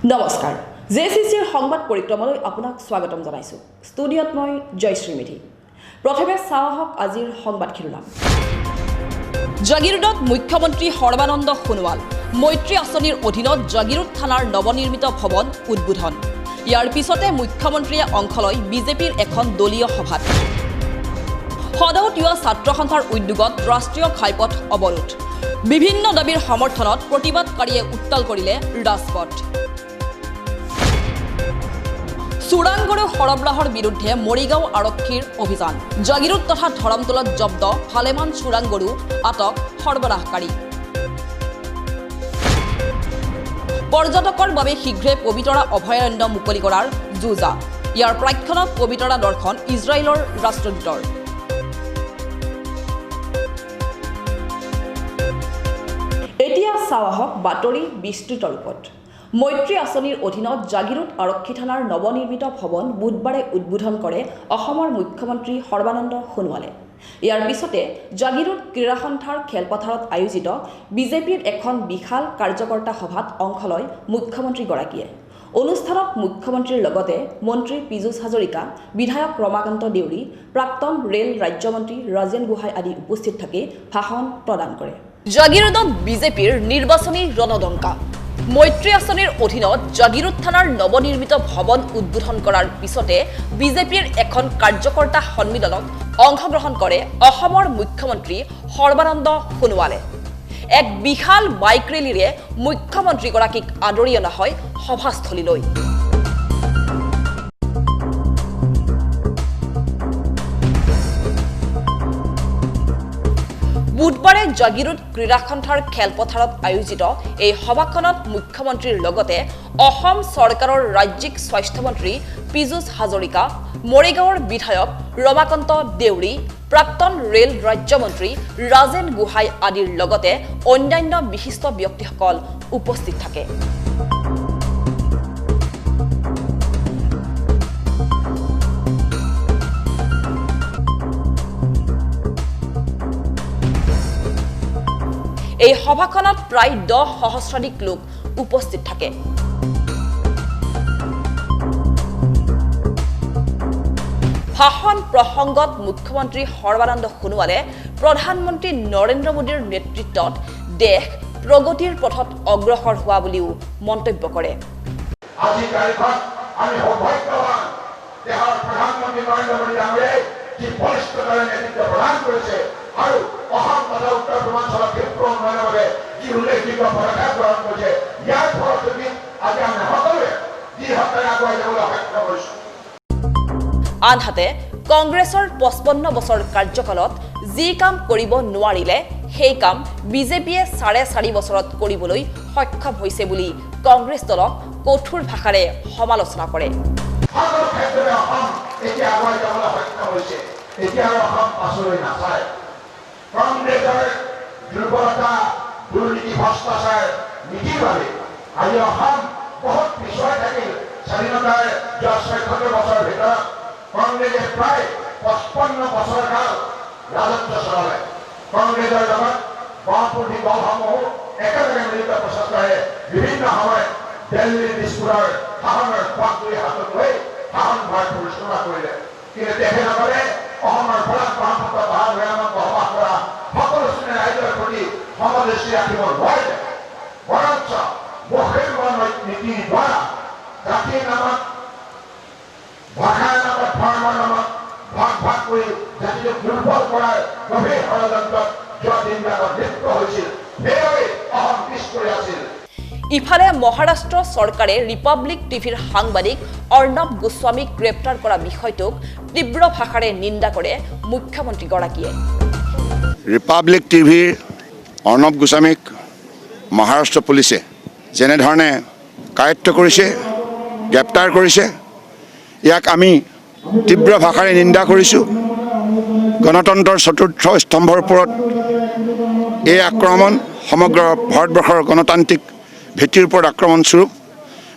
নমস্কাৰ জেচিচিৰ সংবাদ পৰিক্ৰমালৈ আপোনাক স্বাগতম জনাইছো ষ্টুডিঅত মই জয়শ্ৰী মেধি প্ৰথমে চাওক আজিৰ সংবাদ শিৰোনাম জাগিৰোডত মুখ্যমন্ত্ৰী সৰ্বানন্দ সোণোৱাল মৈত্ৰী আঁচনিৰ অধীনত জাগিৰোড থানাৰ নৱনিৰ্মিত ভৱন উদ্বোধন ইয়াৰ পিছতে মুখ্যমন্ত্ৰীয়ে অংশ লয় বিজেপিৰ এখন দলীয় সভাত সদৌতীয় ছাত্ৰ সন্থাৰ উদ্যোগত ৰাষ্ট্ৰীয় ঘাইপথ অৱৰোধ বিভিন্ন দাবীৰ সমৰ্থনত প্ৰতিবাদকাৰীয়ে উত্তাল কৰিলে ৰাজপথ চুৰাংগৰু সৰবৰাহৰ বিৰুদ্ধে মৰিগাঁও আৰক্ষীৰ অভিযান জাগিৰোড তথা ধৰমতলত জব্দ ভালেমান চুৰাংগৰু আটক সৰবৰাহকাৰী পৰ্যটকৰ বাবে শীঘ্ৰে পবিতৰা অভয়াৰণ্য মুকলি কৰাৰ যুঁজা ইয়াৰ প্ৰাক্ষণত পবিতৰা দৰ্শন ইজৰাইলৰ ৰাষ্ট্ৰদূতৰ এতিয়া চাওক বাতৰি বিস্তৃত ৰূপত মৈত্ৰী আঁচনিৰ অধীনত জাগিৰোড আৰক্ষী থানাৰ নৱনিৰ্মিত ভৱন বুধবাৰে উদ্বোধন কৰে অসমৰ মুখ্যমন্ত্ৰী সৰ্বানন্দ সোণোৱালে ইয়াৰ পিছতে জাগিৰোড ক্ৰীড়া সন্থাৰ খেলপথাৰত আয়োজিত বিজেপিৰ এখন বিশাল কাৰ্যকৰ্তা সভাত অংশ লয় মুখ্যমন্ত্ৰীগৰাকীয়ে অনুষ্ঠানত মুখ্যমন্ত্ৰীৰ লগতে মন্ত্ৰী পীযুষ হাজৰিকা বিধায়ক ৰমাকান্ত দেউৰী প্ৰাক্তন ৰেল ৰাজ্যমন্ত্ৰী ৰাজেন গোহাঁই আদি উপস্থিত থাকি ভাষণ প্ৰদান কৰে জাগিৰোডত বিজেপিৰ নিৰ্বাচনী ৰণদংকা মৈত্ৰী আঁচনিৰ অধীনত জাগিৰোড থানাৰ নৱনিৰ্মিত ভৱন উদ্বোধন কৰাৰ পিছতে বিজেপিৰ এখন কাৰ্যকৰ্তা সন্মিলনত অংশগ্ৰহণ কৰে অসমৰ মুখ্যমন্ত্ৰী সৰ্বানন্দ সোণোৱালে এক বিশাল বাইক ৰেলীৰে মুখ্যমন্ত্ৰীগৰাকীক আদৰি অনা হয় সভাস্থলীলৈ বুধবাৰে জাগিৰোড ক্ৰীড়া সন্থাৰ খেলপথাৰত আয়োজিত এই সভাখনত মুখ্যমন্ত্ৰীৰ লগতে অসম চৰকাৰৰ ৰাজ্যিক স্বাস্থ্যমন্ত্ৰী পীযুষ হাজৰিকা মৰিগাঁৱৰ বিধায়ক ৰমাকান্ত দেউৰী প্ৰাক্তন ৰেল ৰাজ্যমন্ত্ৰী ৰাজেন গোহাঁই আদিৰ লগতে অন্যান্য বিশিষ্ট ব্যক্তিসকল উপস্থিত থাকে এই সভাখনত প্ৰায় 10 সহস্ৰাধিক লোক উপস্থিত থাকে ভাষণ প্ৰসংগত মুখ্যমন্ত্ৰী সৰ্বানন্দ সোণোৱালে প্ৰধানমন্ত্ৰী নৰেন্দ্ৰ মোদীৰ নেতৃত্বত দেশ প্ৰগতিৰ পথত অগ্ৰসৰ হোৱা বুলিও মন্তব্য কৰে আজি কালিখন আমি সৌভাগ্যৱান দেশৰ প্ৰধানমন্ত্ৰী নৰেন্দ্ৰ মোদী ডাঙৰীয়াই যি বলিষ্ঠতাৰে নেতৃত্ব প্ৰদান কৰিছে আৰু অসম তথা উত্তৰ পূৰ্বাঞ্চলৰ ক্ষেত্ৰ উন্নয়নৰ বাবে যি উল্লেখযোগ্য পদক্ষেপ গ্ৰহণ কৰিছে ইয়াৰ ফলশ্ৰুতিত আজি আমি সকলোৱে যি হাতেৰে আগুৱাই যাবলৈ সক্ষম হৈছো আনহাতে কংগ্ৰেছৰ 55 বছৰ কাৰ্যকালত যি কাম কৰিব নোৱাৰিলে সেই কাম বিজেপিয়ে 4.5 বছৰত কৰিবলৈ সক্ষম হৈছে বুলি কংগ্ৰেছ দলক কঠোৰ ভাষাৰে সমালোচনা কৰে সকলো ক্ষেত্ৰতে অসম এতিয়া আগুৱাই যাবলৈ সক্ষম হৈছে এতিয়া অসম পাছলৈ নাচায় কংগ্ৰেছৰ দুৰ্বলতা দুৰ্নীতি ভ্ৰষ্টাচাৰ নীতিৰ বাবে আজি অসম বহুত পিছুৱাই থাকিল স্বাধীনতাৰ 76 বছৰৰ ভিতৰত কংগ্ৰেছে প্ৰায় 55 বছৰ কাল ৰাজত্ব চলালে কংগ্ৰেছৰ লগত বাওঁপন্থী দলসমূহ একেলগে মিলিত প্ৰচেষ্টাৰে বিভিন্ন সময়ত দিল্লী দিছপুৰৰ শাসনৰ পাকগুৰি হাতত লৈ শাসনভাৰ পৰিচালনা কৰিলে কিন্তু তেখেতসকলে অসমৰ ফলাক ব্ৰহ্মপুত্ৰ পাহাৰ ভৈয়ামত বসবাস কৰা সকলো শ্ৰেণীৰ ৰাইজৰ প্ৰতি সমদৃষ্টি ৰাখিব নোৱাৰিলে বৰঞ্চ বহিৰ্গত নীতিৰ দ্বাৰা জাতিৰ নামত ভাষাৰ নামত ধৰ্মৰ নামত ভাগ ভাগ কৰি জাতিটোক দুৰ্বল কৰাৰ গভীৰ ষড়যন্ত্ৰত যোৱা দিনবিলাকত লিপ্ত হৈছিল সেইবাবে অসম পিছ পৰি আছিল ইফালে মহাৰাষ্ট্ৰ চৰকাৰে ৰিপাব্লিক টিভিৰ সাংবাদিক অৰ্ণৱ গোস্বামীক গ্ৰেপ্তাৰ কৰা বিষয়টোক তীব্ৰ ভাষাৰে নিন্দা কৰে মুখ্যমন্ত্ৰীগৰাকীয়ে ৰিপাব্লিক টিভিৰ অৰ্ণৱ গোস্বামীক মহাৰাষ্ট্ৰ পুলিচে যেনেধৰণে কায়ত্ব কৰিছে গ্ৰেপ্তাৰ কৰিছে ইয়াক আমি তীব্ৰ ভাষাৰে নিন্দা কৰিছোঁ গণতন্ত্ৰৰ চতুৰ্থ স্তম্ভৰ ওপৰত এই আক্ৰমণ সমগ্ৰ ভাৰতবৰ্ষৰ গণতান্ত্ৰিক ভিত্তিৰ ওপৰত আক্ৰমণস্বৰূপ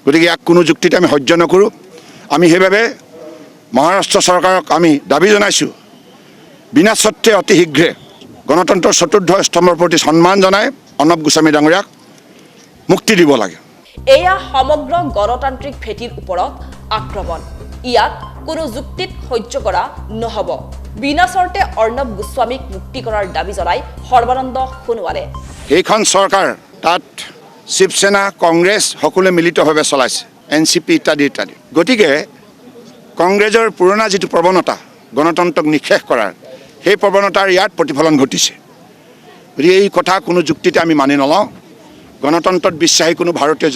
গতিকে ইয়াক কোনো যুক্তিত আমি সহ্য নকৰোঁ আমি সেইবাবে মহাৰাষ্ট্ৰ চৰকাৰক আমি দাবী জনাইছোঁ বিনা স্বত্বে অতি শীঘ্ৰে গণতন্ত্ৰৰ চতুৰ্থ স্তম্ভৰ প্ৰতি সন্মান জনাই অৰ্ণৱ গোস্বামী ডাঙৰীয়াক মুক্তি দিব লাগে এয়া সমগ্ৰ গণতান্ত্ৰিক ভেটিৰ ওপৰত আক্ৰমণ। ইয়াক কোনো যুক্তিত সহ্য কৰা নহ'ব। বিনা চৰ্তে অৰ্ণৱ গোস্বামীক মুক্তি কৰাৰ দাবী জনাই সৰ্বানন্দ সোণোৱালে। এইখন চৰকাৰ তাত শিৱসেনা কংগ্ৰেছ সকলোৱে মিলিতভাৱে চলাইছে, NCP ইত্যাদি ইত্যাদি। গতিকে কংগ্ৰেছৰ পুৰণা যিটো প্ৰৱণতা গণতন্ত্ৰক নিঃশেষ কৰাৰ, সেই প্ৰৱণতাৰ ইয়াত প্ৰতিফলন ঘটিছে। গতিকে এই কথা কোনো যুক্তিতে আমি মানি নলওঁ। গণতন্ত্ৰত বিশ্বাসী কোনো ভাৰতীয়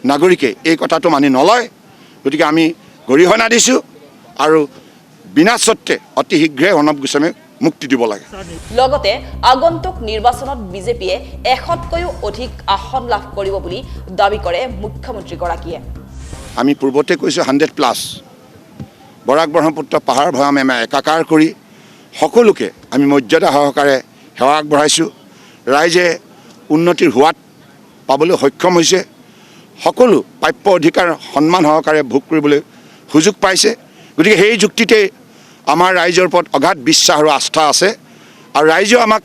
নাগৰিকে এই কথাটো মানি নলয়। গতিকে আমি গৰিহণা দিছোঁ আৰু বিনা চৰ্তে অতি শীঘ্ৰে অৰ্ণৱ গোস্বামীক মুক্তি দিব লাগে। লগতে আগন্তুক নিৰ্বাচনত বিজেপিয়ে 100তকৈও অধিক আসন লাভ কৰিব বুলি দাবী কৰে মুখ্যমন্ত্ৰীগৰাকীয়ে। আমি পূৰ্বতে কৈছোঁ 100+। বৰাক ব্ৰহ্মপুত্ৰ পাহাৰ ভৈয়াম আমি একাকাৰ কৰি সকলোকে আমি মৰ্যাদা সহকাৰে সেৱা আগবঢ়াইছোঁ। ৰাইজে উন্নতিৰ হোৱাত পাবলৈ সক্ষম হৈছে। সকলো প্ৰাপ্য অধিকাৰ সন্মান সহকাৰে ভোগ কৰিবলৈ সুযোগ পাইছে। গতিকে সেই যুক্তিতে আমাৰ ৰাইজৰ ওপৰত অগাধ বিশ্বাস আৰু আস্থা আছে। আৰু ৰাইজেও আমাক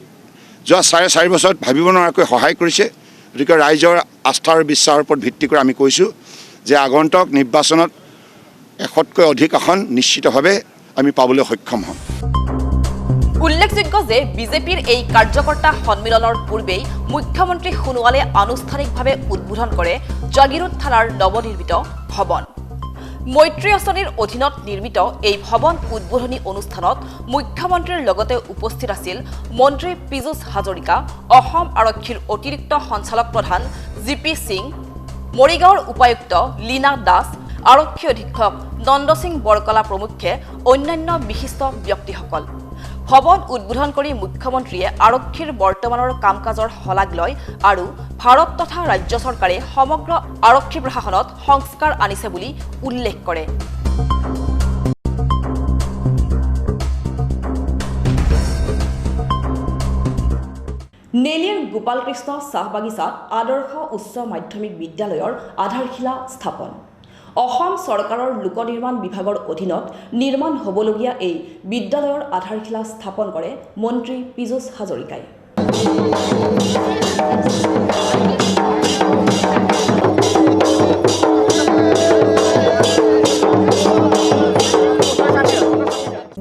যোৱা 4.5 বছৰত ভাবিব নোৱাৰাকৈ সহায় কৰিছে। গতিকে ৰাইজৰ আস্থা আৰু বিশ্বাসৰ ওপৰত ভিত্তি কৰি আমি কৈছোঁ যে আগন্তুক নিৰ্বাচনত 100তকৈ অধিক আসন নিশ্চিতভাৱে আমি পাবলৈ সক্ষম হ'ম। উল্লেখযোগ্য যে বিজেপিৰ এই কাৰ্যকৰ্তা সন্মিলনৰ পূৰ্বেই মুখ্যমন্ত্ৰী সোণোৱালে আনুষ্ঠানিকভাৱে উদ্বোধন কৰে জাগিৰোড থানাৰ নৱনিৰ্মিত ভৱন। মৈত্ৰী আঁচনিৰ অধীনত নিৰ্মিত এই ভৱন উদ্বোধনী অনুষ্ঠানত মুখ্যমন্ত্ৰীৰ লগতে উপস্থিত আছিল মন্ত্ৰী পীযুষ হাজৰিকা, অসম আৰক্ষীৰ অতিৰিক্ত সঞ্চালক প্ৰধান GP সিং, মৰিগাঁৱৰ উপায়ুক্ত লীনা দাস, আৰক্ষী অধীক্ষক নন্দ সিং বৰকলা প্ৰমুখ্যে অন্যান্য বিশিষ্ট ব্যক্তিসকল। ভৱন উদ্বোধন কৰি মুখ্যমন্ত্ৰীয়ে আৰক্ষীৰ বৰ্তমানৰ কাম কাজৰ শলাগ লয় আৰু ভাৰত তথা ৰাজ্য চৰকাৰে সমগ্ৰ আৰক্ষী প্ৰশাসনত সংস্কাৰ আনিছে বুলি উল্লেখ কৰে। নেলিৰ গোপালকৃষ্ণ চাহ বাগিচাত আদৰ্শ উচ্চ মাধ্যমিক বিদ্যালয়ৰ আধাৰশিলা স্থাপন। অসম চৰকাৰৰ লোক নিৰ্মাণ বিভাগৰ অধীনত নিৰ্মাণ হ'বলগীয়া এই বিদ্যালয়ৰ আধাৰশিলা স্থাপন কৰে মন্ত্ৰী পীযুষ হাজৰিকাই।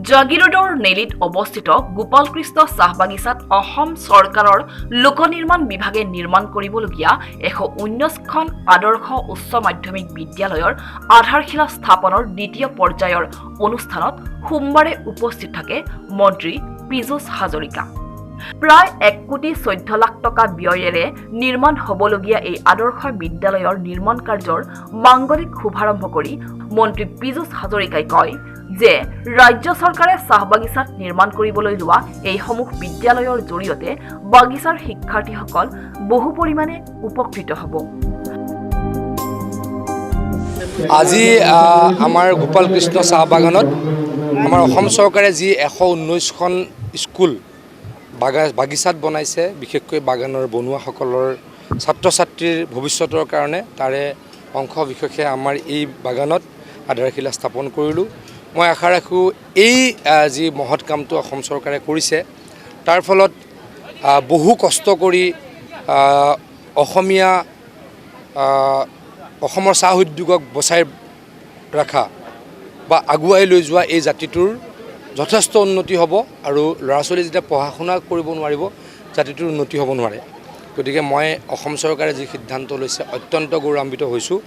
জাগিৰোডৰ নেলিত অৱস্থিত গোপালকৃষ্ণ চাহ বাগিচাত অসম চৰকাৰৰ লোক নিৰ্মাণ বিভাগে নিৰ্মাণ কৰিবলগীয়া 119খন আদৰ্শ উচ্চ মাধ্যমিক বিদ্যালয়ৰ আধাৰশিলা স্থাপনৰ দ্বিতীয় পৰ্যায়ৰ অনুষ্ঠানত সোমবাৰে উপস্থিত থাকে মন্ত্ৰী পীযুষ হাজৰিকা। প্ৰায় 1,14 লাখ টকা ব্যয়েৰে নিৰ্মাণ হ'বলগীয়া এই আদৰ্শ বিদ্যালয়ৰ নিৰ্মাণ কাৰ্যৰ মাংগলিক শুভাৰম্ভ কৰি মন্ত্ৰী পীযুষ হাজৰিকাই কয় যে ৰাজ্য চৰকাৰে চাহ বাগিচাত নিৰ্মাণ কৰিবলৈ লোৱা এইসমূহ বিদ্যালয়ৰ জৰিয়তে বাগিচাৰ শিক্ষাৰ্থীসকল বহু পৰিমাণে উপকৃত হ'ব। আজি আমাৰ গোপালকৃষ্ণ চাহ বাগানত আমাৰ অসম চৰকাৰে যি 119খন স্কুল বাগিচাত বনাইছে, বিশেষকৈ বাগানৰ বনুৱাসকলৰ ছাত্ৰ ছাত্ৰীৰ ভৱিষ্যতৰ কাৰণে তাৰে অংশ বিশেষে আমাৰ এই বাগানত আধাৰশিলা স্থাপন কৰিলোঁ। মই আশা ৰাখোঁ এই যি মহৎ কামটো অসম চৰকাৰে কৰিছে তাৰ ফলত বহু কষ্ট কৰি অসমৰ চাহ উদ্যোগক বচাই ৰখা বা আগুৱাই লৈ যোৱা এই জাতিটোৰ যথেষ্ট উন্নতি হ'ব আৰু ল'ৰা ছোৱালী যেতিয়া পঢ়া শুনা কৰিব নোৱাৰিব জাতিটোৰ উন্নতি হ'ব নোৱাৰে। গতিকে মই অসম চৰকাৰে যি সিদ্ধান্ত লৈছে অত্যন্ত গৌৰৱান্বিত হৈছোঁ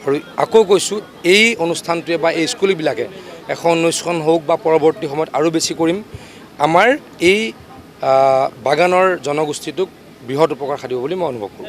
আৰু আকৌ কৈছোঁ এই অনুষ্ঠানটোৱে বা এই স্কুলবিলাকে 119খন হওক বা পৰৱৰ্তী সময়ত আৰু বেছি কৰিম, আমাৰ এই বাগানৰ জনগোষ্ঠীটোক বৃহৎ উপকাৰ সাধিব বুলি মই অনুভৱ কৰোঁ।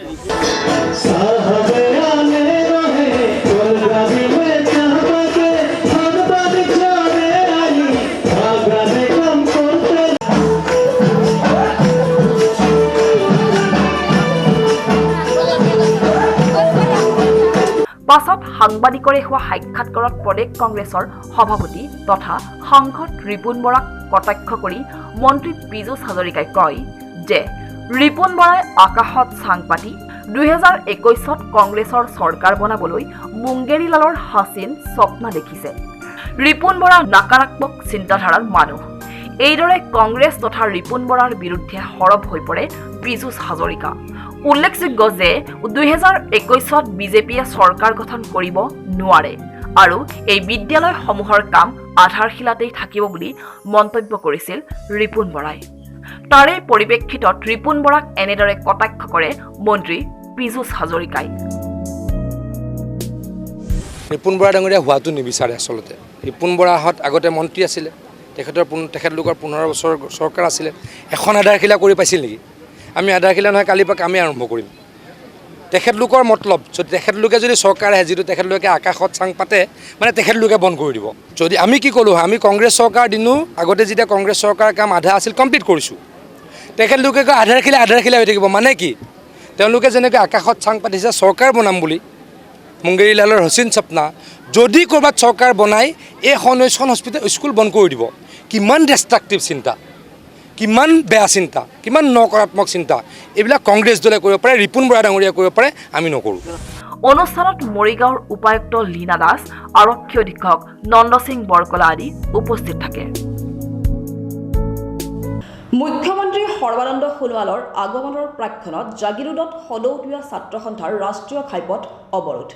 পাছত সাংবাদিকৰে হোৱা সাক্ষাৎকাৰত প্ৰদেশ কংগ্ৰেছৰ সভাপতি তথা সাংসদ ৰিপুণ বৰাক কটাক্ষ কৰি মন্ত্ৰী পীযুষ হাজৰিকাই কয় যে ৰিপুণ বৰাই আকাশত চাং পাতি 2021ত কংগ্ৰেছৰ চৰকাৰ বনাবলৈ মুংগেৰীলালৰ হাছিন স্বপ্ন দেখিছে। ৰিপুণ বৰা নাকাৰাত্মক চিন্তাধাৰাৰ মানুহ। এইদৰে কংগ্ৰেছ তথা ৰিপুণ বৰাৰ বিৰুদ্ধে সৰব হৈ পৰে পীযুষ হাজৰিকা। উল্লেখযোগ্য যে 2021 বিজেপিয়ে চৰকাৰ গঠন কৰিব নোৱাৰে আৰু এই বিদ্যালয়সমূহৰ কাম আধাৰশিলাতেই থাকিব বুলি মন্তব্য কৰিছিল ৰিপুন বৰাই। তাৰে পৰিপ্ৰেক্ষিতত ৰিপুন বৰাক এনেদৰে কটাক্ষ কৰে মন্ত্ৰী পীযুষ হাজৰিকাই। ৰিপুন বৰা ডাঙৰীয়া হোৱাটো নিবিচাৰে আচলতে। ৰিপুন বৰাহঁত আগতে মন্ত্ৰী আছিলে, তেখেতলোকৰ 15 বছৰ চৰকাৰ আছিলে। এখন আধাৰশিলা কৰি পাইছিল নেকি? আমি আধাৰশিলা নহয় কালিৰ পৰা কামেই আৰম্ভ কৰিম। তেখেতলোকৰ মতলব যদি তেখেতলোকে যদি চৰকাৰ আহে, যিটো তেখেতলোকে আকাশত চাং পাতে, মানে তেখেতলোকে বন্ধ কৰি দিব। যদি আমি কি ক'লোঁ, আমি কংগ্ৰেছ চৰকাৰ দিনো আগতে যেতিয়া কংগ্ৰেছ চৰকাৰৰ কাম আধা আছিল কমপ্লিট কৰিছোঁ। তেখেতলোকে কয় আধাৰশিলা হৈ থাকিব, মানে কি? তেওঁলোকে যেনেকৈ আকাশত চাং পাতিছে চৰকাৰ বনাম বুলি, মুংগেৰীলালৰ হচিন সপনা, যদি ক'ৰবাত চৰকাৰ বনাই এইখন হস্পিটেল স্কুল বন্ধ কৰি দিব। কিমান ডিষ্ট্ৰাকটিভ চিন্তা, কিমান বেয়া চিন্তা, কিমান নকাৰাত্মক চিন্তা এইবিলাক কংগ্ৰেছ দলে কৰিব পাৰে, ৰিপুন বৰা ডাঙৰীয়া কৰিব পাৰে, আমি নকৰোঁ। অনুষ্ঠানত মৰিগাঁৱৰ উপায়ুক্ত লীনা দাস, আৰক্ষী অধীক্ষক নন্দ সিং বৰকলা আদি উপস্থিত থাকে। মুখ্যমন্ত্ৰী সৰ্বানন্দ সোণোৱালৰ আগমনৰ প্ৰাক্ষণত জাগিৰোডত সদৌতীয়া ছাত্ৰ সন্থাৰ ৰাষ্ট্ৰীয় ঘাইপথ অৱৰোধ।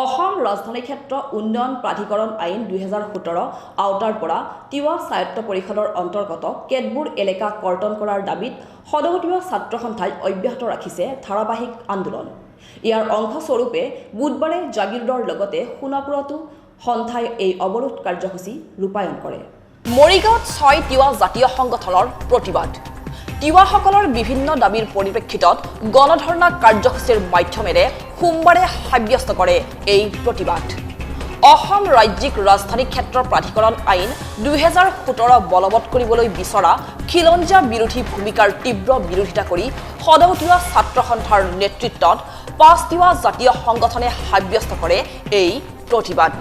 অসম ৰাজধানী ক্ষেত্ৰ উন্নয়ন প্ৰাধিকৰণ আইন 2017 আওতাৰ পৰা তিৱা স্বায়ত্ত পৰিষদৰ অন্তৰ্গত কেতবোৰ এলেকা কৰ্তন কৰাৰ দাবীত সদৌতীয়া ছাত্ৰ সন্থাই অব্যাহত ৰাখিছে ধাৰাবাহিক আন্দোলন। ইয়াৰ অংশস্বৰূপে বুধবাৰে জাগিৰোডৰ লগতে সোণাপুৰতো সন্থাই এই অৱৰোধ কাৰ্যসূচী ৰূপায়ণ কৰে। মৰিগাঁৱত 6 তিৱা জাতীয় সংগঠনৰ প্ৰতিবাদ। তিৱাসকলৰ বিভিন্ন দাবীৰ পৰিপ্ৰেক্ষিতত গণধৰ্ণা কাৰ্যসূচীৰ মাধ্যমেৰে সোমবাৰে সাব্যস্ত কৰে এই প্ৰতিবাদ। অসম ৰাজ্যিক ৰাজধানী ক্ষেত্ৰ প্ৰাধিকৰণ আইন 2017 বলবৎ কৰিবলৈ বিচৰা খিলঞ্জীয়া বিৰোধী ভূমিকাৰ তীব্ৰ বিৰোধিতা কৰি সদৌতীয়া ছাত্ৰ সন্থাৰ নেতৃত্বত 5 তিৱা জাতীয় সংগঠনে সাব্যস্ত কৰে এই প্ৰতিবাদ।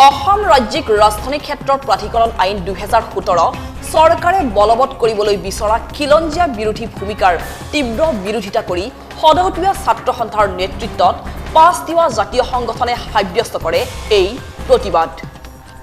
অসম ৰাজ্যিক ৰাজধানী ক্ষেত্ৰ প্ৰাধিকৰণ আইন 2017 চৰকাৰে বলবৎ কৰিবলৈ বিচৰা খিলঞ্জীয়া বিৰোধী ভূমিকাৰ তীব্ৰ বিৰোধিতা কৰি সদৌতীয়া ছাত্ৰ সন্থাৰ নেতৃত্বত 5 তিৱা জাতীয় সংগঠনে সাব্যস্ত কৰে এই প্ৰতিবাদ।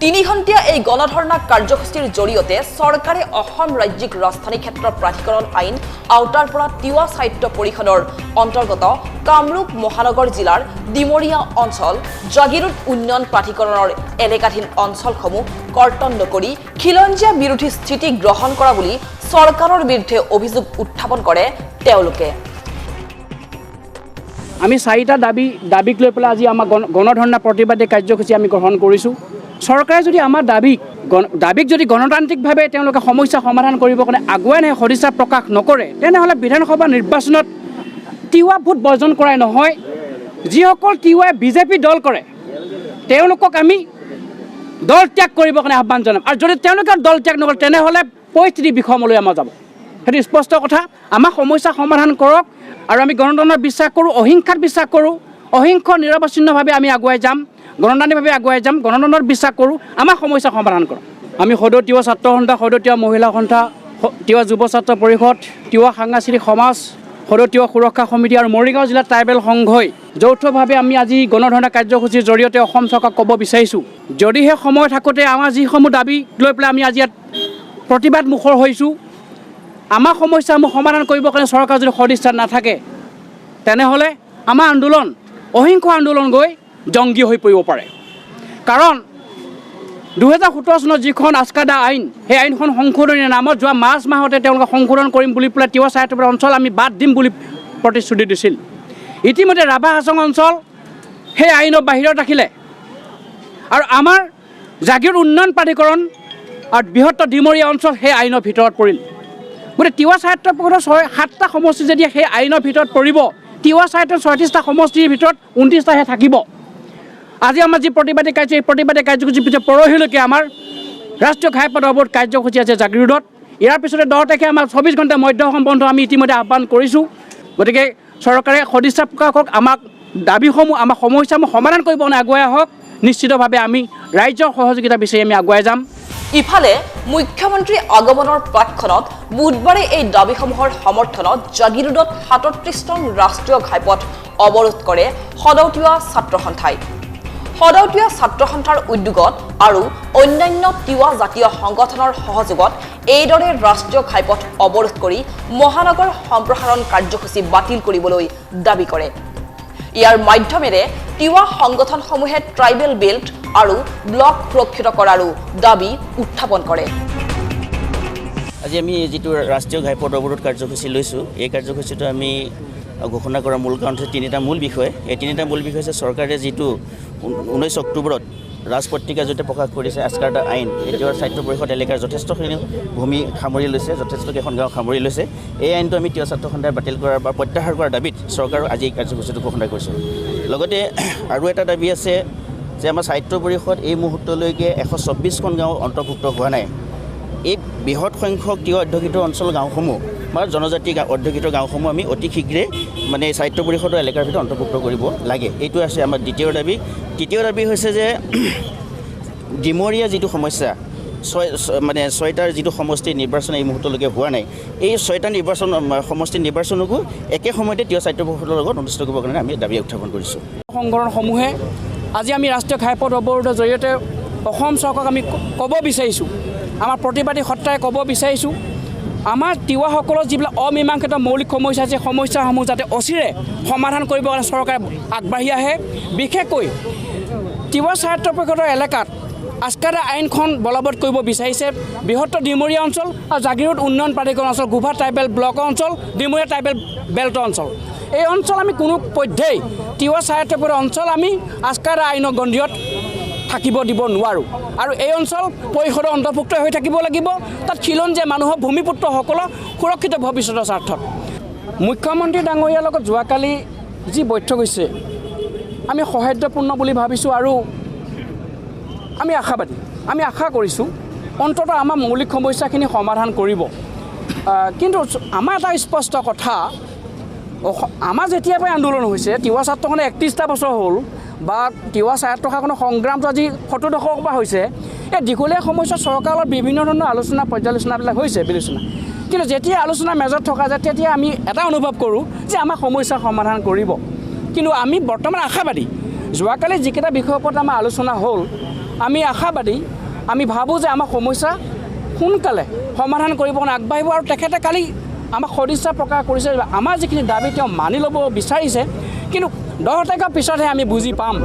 3 ঘণ্টীয়া এই গণধৰ্ণা কাৰ্যসূচীৰ জৰিয়তে চৰকাৰে অসম ৰাজ্যিক ৰাজধানী ক্ষেত্ৰ প্ৰাধিকৰণ আইন আওতাৰ পৰা তিৱা সাহিত্য পৰিষদৰ অন্তৰ্গত কামৰূপ মহানগৰ জিলাৰ ডিমৰীয়া অঞ্চল, জাগিৰোড উন্নয়ন প্ৰাধিকৰণৰ এলেকাধীন অঞ্চলসমূহ কৰ্তন নকৰি খিলঞ্জীয়া বিৰোধী স্থিতি গ্ৰহণ কৰা বুলি চৰকাৰৰ বিৰুদ্ধে অভিযোগ উত্থাপন কৰে তেওঁলোকে। আমি 4টা দাবীক লৈ পেলাই আজি আমাৰ গণধৰ্ণা প্ৰতিবাদী কাৰ্যসূচী আমি গ্ৰহণ কৰিছোঁ। চৰকাৰে যদি আমাৰ দাবীক যদি গণতান্ত্ৰিকভাৱে তেওঁলোকে সমস্যা সমাধান কৰিবৰ কাৰণে আগুৱাই নাই, সদিচ্ছা প্ৰকাশ নকৰে, তেনেহ'লে বিধানসভা নিৰ্বাচনত তিৱা ভোট বৰ্জন কৰাই নহয়, যিসকল তিৱাই বিজেপি দল কৰে তেওঁলোকক আমি দল ত্যাগ কৰিবৰ কাৰণে আহ্বান জনাম। আৰু যদি তেওঁলোকে দল ত্যাগ নকৰে তেনেহ'লে পৰিস্থিতি বিষমলৈ আমাৰ যাব। সেইটো স্পষ্ট কথা। আমাৰ সমস্যা সমাধান কৰক আৰু আমি গণতন্ত্ৰত বিশ্বাস কৰোঁ, অহিংসাত বিশ্বাস কৰোঁ, অহিংস নিৰৱচ্ছিন্নভাৱে আমি আগুৱাই যাম, গণতান্ত্ৰিকভাৱে আগুৱাই যাম, গণতন্ত্ৰত বিশ্বাস কৰোঁ। আমাৰ সমস্যা সমাধান কৰক। আমি সদৌতীয়া ছাত্ৰ সন্থা, সদৌতীয়া মহিলা সন্থা, তিৱা যুৱ ছাত্ৰ পৰিষদ, তিৱা সাংস্কৃতিক সমাজ, সদৌতীয়া সুৰক্ষা সমিতি আৰু মৰিগাঁও জিলা ট্ৰাইবেল সংঘই যৌথভাৱে আমি আজি গণধৰ্ণা কাৰ্যসূচীৰ জৰিয়তে অসম চৰকাৰক ক'ব বিচাৰিছোঁ, যদিহে সময় থাকোঁতে আমাৰ যিসমূহ দাবী লৈ পেলাই আমি আজি ইয়াত প্ৰতিবাদ মুখৰ হৈছোঁ, আমাৰ সমস্যাসমূহ সমাধান কৰিবৰ কাৰণে চৰকাৰ যদি সদিচ্ছা নাথাকে তেনেহ'লে আমাৰ আন্দোলন অহিংস আন্দোলন গৈ জংগী হৈ পৰিব পাৰে। কাৰণ 2017 চনত যিখন আস্কাদা আইন, সেই আইনখন সংশোধনীৰ নামত যোৱা মাৰ্চ মাহতে তেওঁলোকে সংশোধন কৰিম বুলি পেলাই তিৱা স্বায়ত্ত অঞ্চল আমি বাদ দিম বুলি প্ৰতিশ্ৰুতি দিছিল। ইতিমধ্যে ৰাভা হাছং অঞ্চল সেই আইনৰ বাহিৰত ৰাখিলে আৰু আমাৰ জাগিৰোড উন্নয়ন প্ৰাধিকৰণ আৰু বৃহত্তৰ ডিমৰীয়া অঞ্চল সেই আইনৰ ভিতৰত পৰিল। গতিকে তিৱা স্বায়ত্ত পৰিষদৰ 7টা সমষ্টি যদি সেই আইনৰ ভিতৰত পৰিব, তিৱা স্বায়ত্তৰ 36টা সমষ্টিৰ ভিতৰত 29টাহে থাকিব। আজি আমাৰ যি প্ৰতিবাদী কাৰ্য, এই প্ৰতিবাদী কাৰ্যসূচীৰ পিছত পৰহিলৈকে আমাৰ ৰাষ্ট্ৰীয় ঘাইপথ অৱৰোধ কাৰ্যসূচী আছে জাগিৰোডত। ইয়াৰ পিছতে 10 তাৰিখে আমাৰ 24 ঘণ্টা মধ্য অসম বন্ধ আমি ইতিমধ্যে আহ্বান কৰিছোঁ। গতিকে চৰকাৰে সদিচ্ছা প্ৰকাশ কৰক, আমাক দাবীসমূহ, আমাৰ সমস্যাসমূহ সমাধান কৰিব কাৰণে আগুৱাই আহক। নিশ্চিতভাৱে আমি ৰাইজৰ সহযোগিতা বিচাৰি আমি আগুৱাই যাম। ইফালে মুখ্যমন্ত্ৰী আগমনৰ প্ৰাক্ষণত বুধবাৰে এই দাবীসমূহৰ সমৰ্থনত জাগিৰোডত 37 নং ৰাষ্ট্ৰীয় ঘাইপথ অৱৰোধ কৰে সদৌতীয়া ছাত্ৰ সন্থাই। সদৌতীয়া ছাত্ৰ সন্থাৰ উদ্যোগত আৰু অন্যান্য তিৱা জাতীয় সংগঠনৰ সহযোগত এইদৰে ৰাষ্ট্ৰীয় ঘাইপথ অৱৰোধ কৰি মহানগৰ সম্প্ৰসাৰণ কাৰ্যসূচী বাতিল কৰিবলৈ দাবী কৰে। ইয়াৰ মাধ্যমেৰে তিৱা সংগঠনসমূহে ট্ৰাইবেল বেল্ট আৰু ব্লক সুৰক্ষিত কৰাৰো দাবী উত্থাপন কৰে। আজি আমি যিটো ৰাষ্ট্ৰীয় ঘাইপথ অৱৰোধ কাৰ্যসূচী লৈছোঁ, এই কাৰ্যসূচীটো আমি ঘোষণা কৰাৰ মূল কাৰণ হৈছে তিনিটা মূল বিষয়। এই তিনিটা মূল বিষয় হৈছে চৰকাৰে যিটো 19 অক্টোবৰত ৰাজপত্ৰিকা জৰিয়তে প্ৰকাশ কৰিছে এছকাৰ্টা আইন, এতিয়াও স্বায়ত্ব পৰিষদ এলেকাৰ যথেষ্টখিনি ভূমি সামৰি লৈছে, যথেষ্টকেইখন গাঁও সামৰি লৈছে। এই আইনটো আমি তিৱা ছাত্ৰ সন্থাই বাতিল কৰাৰ বা প্ৰত্যাহাৰ কৰাৰ দাবীত চৰকাৰক আজি এই কাৰ্যসূচীটো ঘোষণা কৰিছোঁ। লগতে আৰু এটা দাবী আছে যে আমাৰ স্বায়ত্ব পৰিষদ এই মুহূৰ্তলৈকে 124খন গাঁও অন্তৰ্ভুক্ত হোৱা নাই। এই বৃহৎ সংখ্যক তিৱা অধ্যুষিত অঞ্চল গাঁওসমূহ বা জনজাতি অধ্যুষিত গাঁওসমূহ আমি অতি শীঘ্ৰে মানে স্বায়ত্ব পৰিষদৰ এলেকাৰ ভিতৰত অন্তৰ্ভুক্ত কৰিব লাগে। এইটো আছে আমাৰ দ্বিতীয় দাবী। তৃতীয় দাবী হৈছে যে ডিমৰীয়া যিটো সমস্যা, ছয়টাৰ যিটো সমষ্টি নিৰ্বাচন এই মুহূৰ্তলৈকে হোৱা নাই, এই 6টা সমষ্টিৰ নিৰ্বাচনকো একে সময়তে তিৱা স্বায়ত্ব পৰিষদৰ লগত অনুষ্ঠিত কৰিবৰ কাৰণে আমি দাবী উত্থাপন কৰিছোঁ। সংগঠনসমূহে আজি আমি ৰাষ্ট্ৰীয় ঘাইপথ অৱৰোধৰ জৰিয়তে অসম চৰকাৰক আমি ক'ব বিচাৰিছোঁ, আমাৰ প্ৰতিবাদী সত্তাই ক'ব বিচাৰিছোঁ, আমাৰ তিৱাসকলৰ যিবিলাক অমীমাংসিত মৌলিক সমস্যা আছে, সমস্যাসমূহ যাতে অচিৰে সমাধান কৰিবৰ কাৰণে চৰকাৰে আগবাঢ়ি আহে। বিশেষকৈ তিৱা স্বায়ত্ব পৰিষদৰ এলেকাত এছকাৰ্টা আইনখন বলবৎ কৰিব বিচাৰিছে বৃহত্তৰ ডিমৰীয়া অঞ্চল আৰু জাগিৰোড উন্নয়ন প্ৰাধিকৰণ অঞ্চল, গোভা ট্ৰাইবেল ব্লক অঞ্চল, ডিমৰীয়া ট্ৰাইবেল বেল্ট অঞ্চল। এই অঞ্চল আমি কোনো পধ্যেই তিৱা স্বায়ত্ব পৰিষদৰ অঞ্চল আমি এছকাৰ্টা আইনৰ গণ্ডিত থাকিব দিব নোৱাৰোঁ আৰু এই অঞ্চল পৰিষদৰ অন্তৰ্ভুক্ত হৈ থাকিব লাগিব। তাত খিলঞ্জীয়া মানুহৰ ভূমিপুত্ৰসকলৰ সুৰক্ষিত ভৱিষ্যতৰ স্বাৰ্থত মুখ্যমন্ত্ৰী ডাঙৰীয়াৰ লগত যোৱাকালি যি বৈঠক হৈছে আমি সৌহাৰ্দ্যপূৰ্ণ বুলি ভাবিছোঁ আৰু আমি আশাবাদী। আমি আশা কৰিছোঁ অন্ততঃ আমাৰ মৌলিক সমস্যাখিনি সমাধান কৰিব। কিন্তু আমাৰ এটা স্পষ্ট কথা, আমাৰ যেতিয়াৰ পৰাই আন্দোলন হৈছে, তিৱা ছাত্ৰখনে 31টা বছৰ হ'ল বা তিৱা স্বায়ত্ব শাসনৰ সংগ্ৰামটো আজি 70 দশকৰ পৰা হৈছে। এই দীঘলীয়া সমস্যা চৰকাৰৰ বিভিন্ন ধৰণৰ আলোচনা পৰ্যালোচনাবিলাক হৈছে বিবেচনা, কিন্তু যেতিয়া আলোচনাৰ মেজত থকা যায় তেতিয়া আমি এটা অনুভৱ কৰোঁ যে আমাৰ সমস্যাৰ সমাধান কৰিব। কিন্তু আমি বৰ্তমান আশাবাদী। যোৱাকালি যিকেইটা বিষয়ৰ ওপৰত আমাৰ আলোচনা হ'ল, আমি আশাবাদী। আমি ভাবোঁ যে আমাৰ সমস্যা সোনকালে সমাধান কৰিব কাৰণে আগবাঢ়িব আৰু তেখেতে কালি আমাক সদিচ্ছা প্ৰকাশ কৰিছে, আমাৰ যিখিনি দাবী তেওঁ মানি ল'ব বিচাৰিছে, কিন্তু 10 তাৰিখৰ পিছতহে আমি বুজি পাম।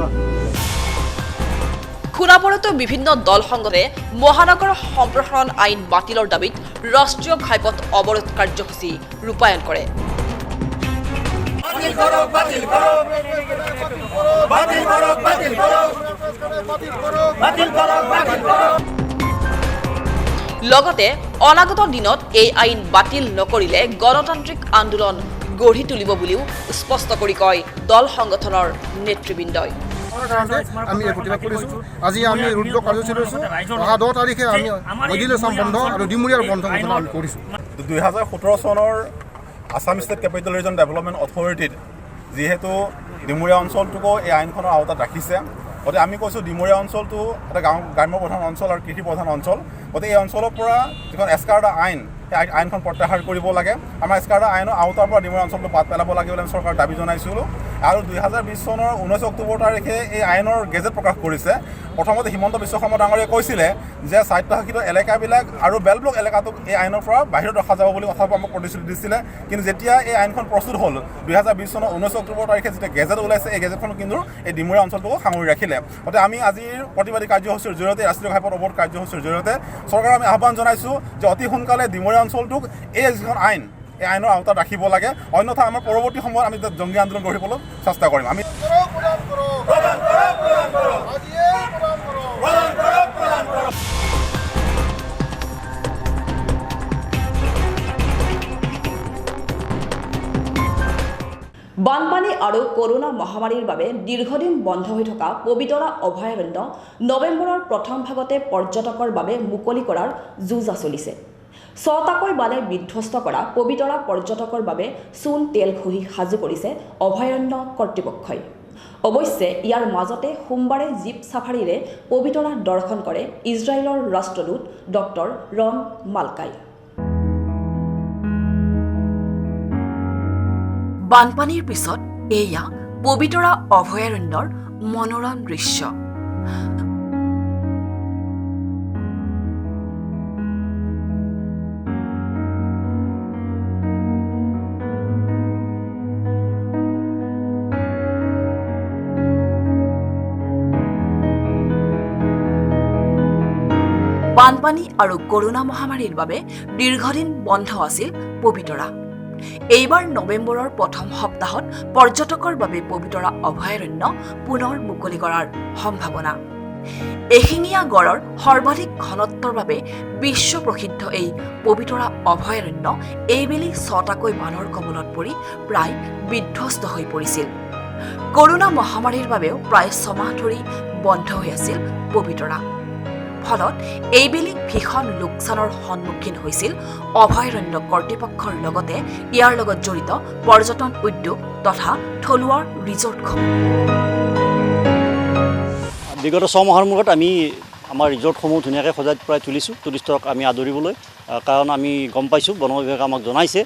খুনাপৰতো বিভিন্ন দল সংগঠনে মহানগৰ সম্প্ৰসাৰণ আইন বাতিলৰ দাবীত ৰাষ্ট্ৰীয় ঘাইপথ অৱৰোধ কাৰ্যসূচী ৰূপায়ণ কৰে। লগতে অনাগত দিনত এই আইন বাতিল নকৰিলে গণতান্ত্ৰিক আন্দোলন গঢ়ি তুলিব বুলিও স্পষ্ট কৰি কয় দল সংগঠনৰ নেতৃবৃন্দই। আমি এই প্ৰতিবাদ কৰিছোঁ। আজি আমি ৰুদ্ৰ কাৰ্যসূচী লৈছোঁ। অহা 10 তাৰিখে আমি মদিলেচাম বন্ধ আৰু ডিমৰীয়াৰ বন্ধ ঘোষণা আমি কৰিছোঁ। 2017 চনৰ Assam state capital region development অথৰিটিত যিহেতু ডিমৰীয়া অঞ্চলটোকো এই আইনখনৰ আওতাত ৰাখিছে, গতিকে আমি কৈছোঁ ডিমৰীয়া অঞ্চলটো এটা গ্ৰাম্য প্ৰধান অঞ্চল আৰু কৃষি প্ৰধান অঞ্চল। গতিকে এই অঞ্চলৰ পৰা যিখন এছকাৰ্টা আইন, সেই আইনখন প্ৰত্যাহাৰ কৰিব লাগে। আমাৰ এছকাৰ্টা আইনৰ আওতাৰ পৰা ডিমৰীয়া অঞ্চলটো বাদ পেলাব লাগে বুলি আমি চৰকাৰক দাবী জনাইছিলোঁ। আৰু 2020 চনৰ 19 অক্টোবৰ তাৰিখে এই আইনৰ গেজেট প্ৰকাশ কৰিছে। প্ৰথমতে হিমন্ত বিশ্ব শৰ্মা ডাঙৰীয়াই কৈছিলে যে স্বায়ত্তশাসিত এলেকাবিলাক আৰু বেল ব্লক এলেকাটোক এই আইনৰ পৰা বাহিৰত ৰখা যাব বুলি কথাবোৰ আমাক প্ৰতিশ্ৰুতি দিছিলে। কিন্তু যেতিয়া এই আইনখন প্ৰস্তুত হ'ল 2020 চনৰ 19 অক্টোবৰ তাৰিখে যেতিয়া গেজেট ওলাইছে, এই গেজেটখন কিন্তু এই ডিমৰীয়া অঞ্চলটোকো সামৰি ৰাখিলে। গতিকে আমি আজিৰ প্ৰতিবাদী কাৰ্যসূচীৰ জৰিয়তে, ৰাষ্ট্ৰীয় ঘাইপথ অৱৰোধ কাৰ্যসূচীৰ জৰিয়তে চৰকাৰক আমি আহ্বান জনাইছোঁ যে অতি সোনকালে ডিমৰীয়া অঞ্চলটোক এই যিখন আইন, এই আইনৰ আওতাত ৰাখিব লাগে। অন্যথা আমাৰ পৰৱৰ্তী সময়ত আমি জংগী আন্দোলন গঢ়িবলৈ চেষ্টা কৰিম। আমি বানপানী আৰু কৰোনা মহামাৰীৰ বাবে দীৰ্ঘদিন বন্ধ হৈ থকা পবিতৰা অভয়াৰণ্য নৱেম্বৰৰ প্ৰথম ভাগতে পৰ্যটকৰ বাবে মুকলি কৰাৰ যুঁজা চলিছে। 6টাকৈ বানে বিধ্বস্ত কৰা পবিতৰা পৰ্যটকৰ বাবে চূণ তেল ঘঁহি সাজু কৰিছে অভয়াৰণ্য কৰ্তৃপক্ষই। অৱশ্যে ইয়াৰ মাজতে সোমবাৰে জীপ ছাফাৰীৰে পবিতৰা দৰ্শন কৰে ইজৰাইলৰ ৰাষ্ট্ৰদূত ডক্টৰ ৰন মালকাই। বানপানীৰ পিছত এয়া পবিতৰা অভয়াৰণ্যৰ মনোৰম দৃশ্য। বানপানী আৰু কৰোনা মহামাৰীৰ বাবে দীৰ্ঘদিন বন্ধ আছিল পবিতৰা। এইবাৰ নৱেম্বৰৰ প্ৰথম সপ্তাহত পৰ্যটকৰ বাবে পবিতৰা অভয়াৰণ্য পুনৰ মুকলি কৰাৰ সম্ভাৱনা। এশিঙীয়া গড়ৰ সৰ্বাধিক ঘনত্বৰ বাবে বিশ্ব প্ৰসিদ্ধ এই পবিতৰা অভয়াৰণ্য এইবেলি 6টাকৈ বানৰ কবলত পৰি প্ৰায় বিধ্বস্ত হৈ পৰিছিল। কৰোনা মহামাৰীৰ বাবেও প্ৰায় 6 মাহ ধৰি বন্ধ হৈ আছিল পবিতৰা। ফলত এইবেলি ভীষণ লোকচানৰ সন্মুখীন হৈছিল অভয়াৰণ্য কৰ্তৃপক্ষৰ লগতে ইয়াৰ লগত জড়িত পৰ্যটন উদ্যোগ তথা থলুৱা ৰিজৰ্টসমূহ। বিগত 6 মাহৰ মূৰত আমি আমাৰ ৰিজৰ্টসমূহ ধুনীয়াকৈ সজাই পৰাই তুলিছোঁ টুৰিষ্টক আমি আদৰিবলৈ। কাৰণ আমি গম পাইছোঁ, বন বিভাগে আমাক জনাইছে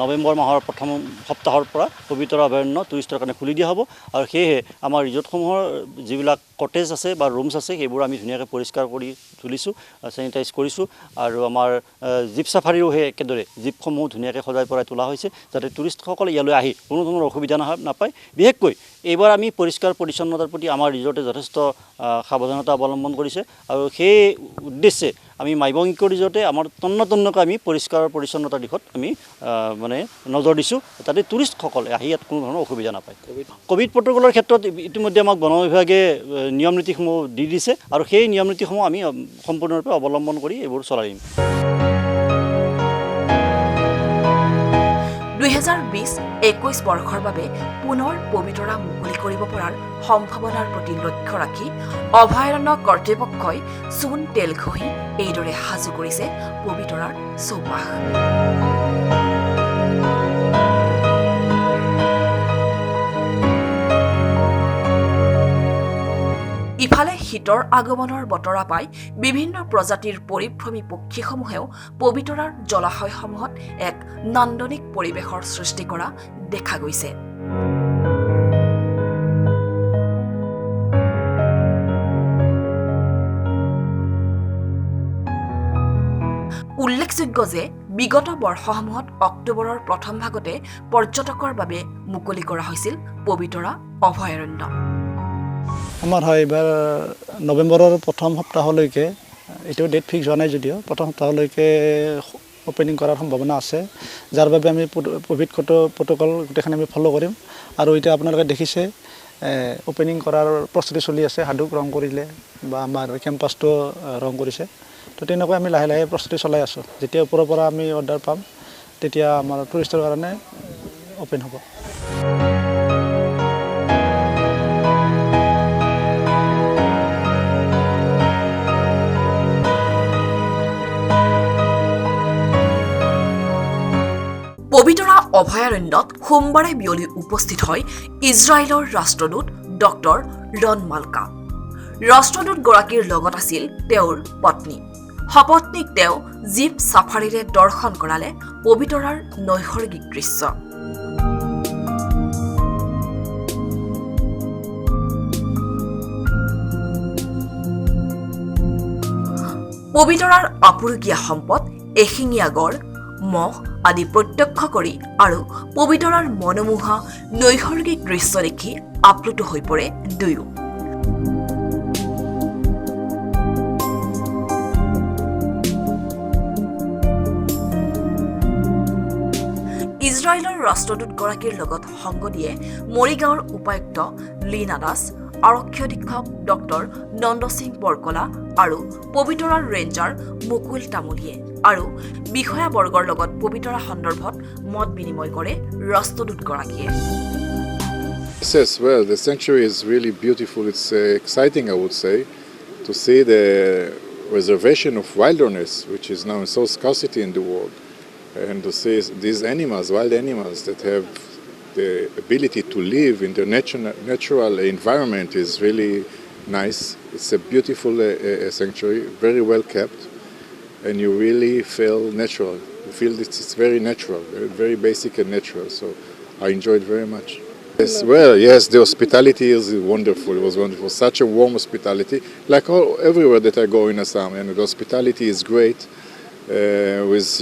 নৱেম্বৰ মাহৰ প্ৰথম সপ্তাহৰ পৰা পবিতৰা অভয়াৰণ্য টুৰিষ্টৰ কাৰণে খুলি দিয়া হ'ব। আৰু সেয়েহে আমাৰ ৰিজৰ্টসমূহৰ যিবিলাক কটেজ আছে বা ৰুমছ আছে সেইবোৰ আমি ধুনীয়াকৈ পৰিষ্কাৰ কৰি তুলিছোঁ, চেনিটাইজ কৰিছোঁ। আৰু আমাৰ জীপ চাফাৰীও সেই একেদৰে জীপসমূহ ধুনীয়াকৈ সজাই পৰাই তোলা হৈছে যাতে টুৰিষ্টসকলে ইয়ালৈ আহি কোনো ধৰণৰ অসুবিধা নাপায়। বিশেষকৈ এইবাৰ আমি পৰিষ্কাৰ পৰিচ্ছন্নতাৰ প্ৰতি আমাৰ ৰিজৰ্টে যথেষ্ট সাৱধানতা অৱলম্বন কৰিছে। আৰু সেই উদ্দেশ্যে আমি মাইবং ইক' ৰিজৰ্টে আমাৰ তন্নকৈ আমি পৰিষ্কাৰ পৰিচ্ছন্নতাৰ দিশত আমি মানে নজৰ দিছোঁ যাতে টুৰিষ্টসকলে আহি ইয়াত কোনো ধৰণৰ অসুবিধা নাপায়। ক'ভিড প্ৰট'কলৰ ক্ষেত্ৰত ইতিমধ্যে আমাক বন বিভাগে নিয়ম নীতিসমূহ দি দিছে আৰু সেই নিয়ম নীতিসমূহ আমি সম্পূৰ্ণৰূপে অৱলম্বন কৰি এইবোৰ চলাই দিম। 2020-21 বৰ্ষৰ বাবে পুনৰ পবিতৰা মুকলি কৰিব পৰাৰ সম্ভাৱনাৰ প্ৰতি লক্ষ্য ৰাখি অভয়াৰণ্য কৰ্তৃপক্ষই চূণ তেল ঘঁহি এইদৰে সাজু কৰিছে পবিতৰাৰ চৌপাশ। ইফালে শীতৰ আগমনৰ বতৰা পাই বিভিন্ন প্ৰজাতিৰ পৰিভ্ৰমী পক্ষীসমূহেও পবিতৰাৰ জলাশয়সমূহত এক নান্দনিক পৰিৱেশৰ সৃষ্টি কৰা দেখা গৈছে। উল্লেখযোগ্য যে বিগত বৰ্ষসমূহত অক্টোবৰৰ প্ৰথম ভাগতে পৰ্যটকৰ বাবে মুকলি কৰা হৈছিল পবিতৰা অভয়াৰণ্য। আমাৰ হয় এইবাৰ নৱেম্বৰৰ প্ৰথম সপ্তাহলৈকে, এতিয়াও ডেট ফিক্স হোৱা নাই যদিও প্ৰথম সপ্তাহলৈকে অপেনিং কৰাৰ সম্ভাৱনা আছে, যাৰ বাবে আমি ক'ভিড প্ৰট'কল গোটেইখিনি আমি ফ'ল' কৰিম। আৰু এতিয়া আপোনালোকে দেখিছে অপেনিং কৰাৰ প্ৰস্তুতি চলি আছে, হাডুক ৰং কৰিলে বা আমাৰ কেম্পাছটো ৰং কৰিছে। তো তেনেকৈ আমি লাহে লাহে প্ৰস্তুতি চলাই আছোঁ। যেতিয়া ওপৰৰ পৰা আমি অৰ্ডাৰ পাম তেতিয়া আমাৰ টুৰিষ্টৰ কাৰণে অ'পেন হ'ব। পবিতৰা অভয়াৰণ্যত সোমবাৰে বিয়লি উপস্থিত হয় ইজৰাইলৰ ৰাষ্ট্ৰদূত ডক্টৰ ৰন মাল্কা। ৰাষ্ট্ৰদূতগৰাকীৰ লগত আছিল তেওঁৰ পত্নী। সপত্নীক তেওঁ জীপ চাফাৰীৰে দৰ্শন কৰালে পবিতৰাৰ নৈসৰ্গিক দৃশ্য। পবিতৰাৰ আপুৰুগীয়া সম্পদ এশিঙীয়া গড়, মহ আদি প্ৰত্যক্ষ কৰি আৰু পবিতৰাৰ মনোমোহা নৈসৰ্গিক দৃশ্য দেখি আপ্লুত হৈ পৰে দুয়ো। ইজৰাইলৰ ৰাষ্ট্ৰদূতগৰাকীৰ লগত সংগ দিয়ে মৰিগাঁৱৰ উপায়ুক্ত লীনা দাস, আৰক্ষী অধীক্ষক ডক্টৰ নন্দ সিং বৰকলা আৰু পবিতৰাৰ ৰেঞ্জাৰ মুকুল তামুলীয়ে আৰু বিষয়াবৰ্গৰ লগত পবিতৰা সন্দৰ্ভত মত বিনিময় কৰে ৰাষ্ট্ৰদূতগৰাকীয়ে। Yes, well, the sanctuary is really beautiful. It's exciting, I would say, to see the reservation of wilderness, which is now in so scarcity in the world, and to see these animals, wild animals that have the ability to live in the natural environment is really nice. It's a beautiful sanctuary, very well kept, and you really feel natural. You feel it's very natural, very basic and natural. So I enjoyed very much. Yes, well, yes, the hospitality is wonderful. It was wonderful. Such a warm hospitality, like everywhere that I go in Assam, and the hospitality is great, with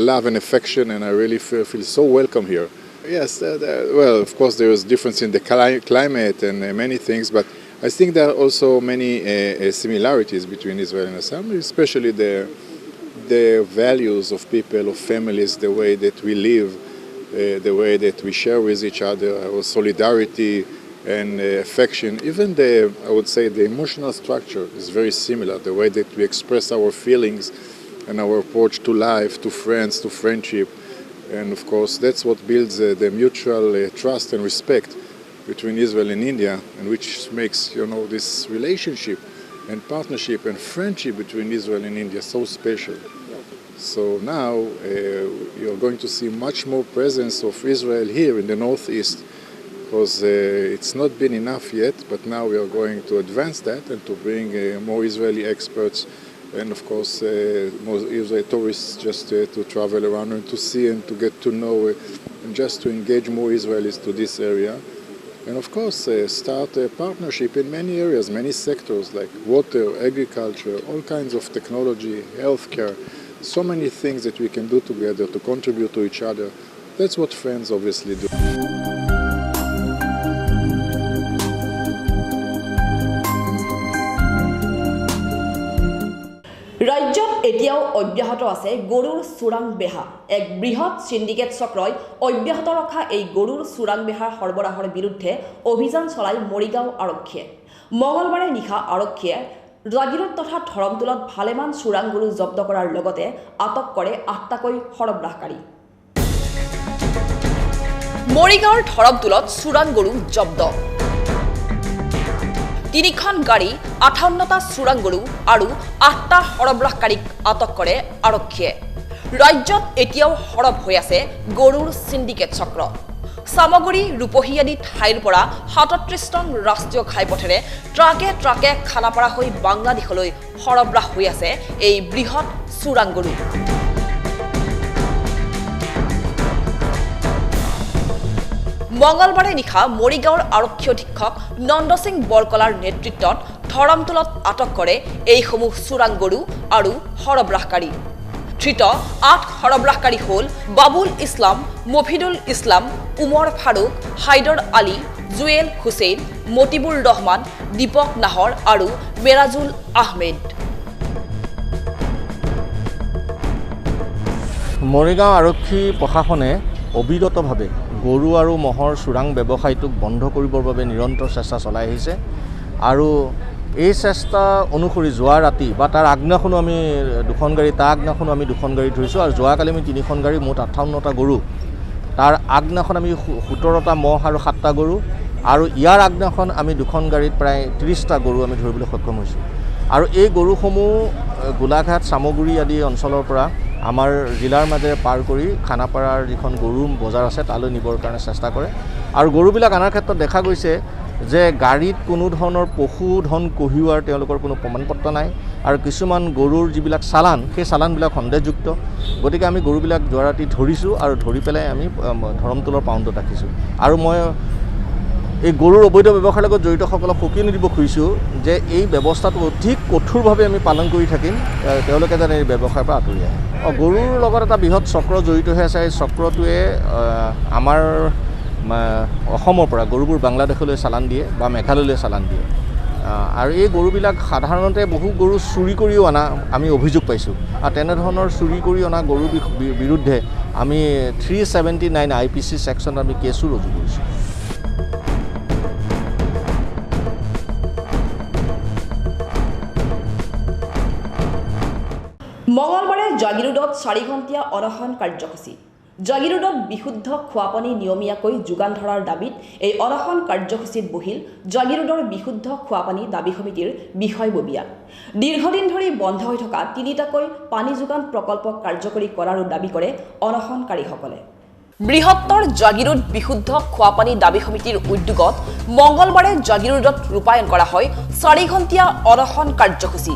love and affection, and I really feel so welcome here. Yes, well, of course there is difference in the climate and many things, but I think there are also many similarities between Israel and Assam, especially the values of people, of families, the way that we live. The way that we share with each other, our solidarity and affection, even I would say the emotional structure is very similar, the way that we express our feelings and our approach to life, to friends, to friendship. And of course, that's what builds the mutual trust and respect between Israel and India, and which makes, this relationship and partnership and friendship between Israel and India so special. So now you're going to see much more presence of Israel here in the northeast, because it's not been enough yet, but now we are going to advance that and to bring more Israeli experts and of course more Israeli tourists just to travel around and to see and to get to know and just to engage more Israelis to this area. And of course start a partnership in many areas, many sectors like water, agriculture, all kinds of technology, healthcare. So many things that we can do together to contribute to each other. That's what friends obviously do. ৰাজ্যত এতিয়াও অব্যাহত আছে গৰুৰ চোৰাং বেহা এক বৃহৎ syndicate চক্ৰই অব্যাহত ৰখা এই গৰুৰ চোৰাং বেহাৰ সৰবৰাহৰ বিৰুদ্ধে অভিযান চলাই মৰিগাঁও আৰক্ষীয়ে মঙলবাৰে নিশা আৰক্ষীয়ে জাগিৰোড তথা ধৰমতোলত ভালেমান চোৰাং গৰু জব্দ কৰাৰ লগতে আটক কৰে ৮টাকৈ সৰবৰাহকাৰী মৰিগাঁৱৰ ধৰমতোলত চোৰাং গৰু জব্দ ৩খন গাড়ী ৫৮টা চোৰাং গৰু আৰু ৮টা সৰবৰাহকাৰীক আটক কৰে আৰক্ষীয়ে ৰাজ্যত এতিয়াও সৰব হৈ আছে গৰুৰ সিন্ডিকেট চক্ৰ সামগুৰি ৰূপহী আদি ঠাইৰ পৰা ৩৭ টন ৰাষ্ট্ৰীয় ঘাইপথেৰে ট্ৰাকে খানাপাৰা হৈ বাংলাদেশলৈ সৰবৰাহ হৈ আছে এই বৃহৎ চোৰাং গৰু মঙ্গলবাৰে নিশা মৰিগাঁৱৰ আৰক্ষী অধীক্ষক নন্দ সিং বৰকলাৰ নেতৃত্বত ধৰমতোলত আটক কৰে এইসমূহ চোৰাং গৰু আৰু সৰবৰাহকাৰী ধৃত ৮ সৰবৰাহকাৰী হ'ল বাবুল ইছলাম মফিদুল ইছলাম উমৰ ফাৰুক হাইদৰ আলী জুৱেল হুছেইন মতিবুৰ ৰহমান দীপক নাহৰ আৰু মেৰাজুল আহমেদ মৰিগাঁও আৰক্ষী প্ৰশাসনে অবিৰতভাৱে গৰু আৰু মহৰ চোৰাং ব্যৱসায়টোক বন্ধ কৰিবৰ বাবে নিৰন্তৰ চেষ্টা চলাই আহিছে আৰু এই চেষ্টা অনুসৰি যোৱা ৰাতি বা তাৰ আগদিনাখনো আমি দুখন গাড়ী দুখন গাড়ী ধৰিছোঁ আৰু যোৱাকালি আমি 3খন গাড়ী মুঠ 58টা গৰু তাৰ আগদিনাখন আমি 17টা মহ আৰু 7টা গৰু আৰু ইয়াৰ আগদিনাখন আমি দুখন গাড়ীত প্ৰায় 30টা গৰু আমি ধৰিবলৈ সক্ষম হৈছোঁ আৰু এই গৰুসমূহ গোলাঘাট সামগুৰি আদি অঞ্চলৰ পৰা আমাৰ জিলাৰ মাজেৰে পাৰ কৰি খানাপাৰাৰ যিখন গৰু বজাৰ আছে তালৈ নিবৰ কাৰণে চেষ্টা কৰে আৰু গৰুবিলাক আনাৰ ক্ষেত্ৰত দেখা গৈছে যে গাড়ীত কোনো ধৰণৰ পশুধন কঢ়িওৱাৰ তেওঁলোকৰ কোনো প্ৰমাণপত্ৰ নাই আৰু কিছুমান গৰুৰ যিবিলাক চালান সেই চালানবিলাক সন্দেহযুক্ত গতিকে আমি গৰুবিলাক যোৱা ৰাতি ধৰিছোঁ আৰু ধৰি পেলাই আমি ধৰমতোলৰ পাউণ্ডত ৰাখিছোঁ আৰু মই এই গৰুৰ অবৈধ ব্যৱসায়ৰ লগত জড়িতসকলক সকিয়নি দিব খুজিছোঁ যে এই ব্যৱস্থাটো অধিক কঠোৰভাৱে আমি পালন কৰি থাকিম তেওঁলোকে যেন এই ব্যৱসায়ৰ পৰা আঁতৰি আহে গৰুৰ লগত এটা বৃহৎ চক্ৰ জড়িত হৈ আছে এই চক্ৰটোৱে আমাৰ অসমৰ পৰা গৰুবোৰ বাংলাদেশলৈ চালান দিয়ে বা মেঘালয়লৈ চালান দিয়ে আৰু এই গৰুবিলাক সাধাৰণতে বহু গৰু চুৰি কৰিও অনা আমি অভিযোগ পাইছোঁ আৰু তেনেধৰণৰ চুৰি কৰি অনা গৰুৰ বিৰুদ্ধে আমি 379 IPC ছেকশ্যনত আমি কেছো ৰুজু কৰিছোঁ মঙ্গলবাৰে জাগিৰোডত 4 ঘণ্টীয়া অনশন কাৰ্যসূচী জাগিৰোডত বিশুদ্ধ খোৱাপানী নিয়মীয়াকৈ যোগান ধৰাৰ দাবীত এই অনশন কাৰ্যসূচীত বহিল জাগিৰোডৰ বিশুদ্ধ খোৱাপানী দাবী সমিতিৰ বিষয়ববীয়া দীৰ্ঘদিন ধৰি বন্ধ হৈ থকা 3টাকৈ পানী যোগান প্ৰকল্প কাৰ্যকৰী কৰাৰো দাবী কৰে অনশনকাৰীসকলে বৃহত্তৰ জাগিৰোড বিশুদ্ধ খোৱাপানী দাবী সমিতিৰ উদ্যোগত মঙ্গলবাৰে জাগিৰোডত ৰূপায়ণ কৰা হয় 4 ঘণ্টীয়া অনশন কাৰ্যসূচী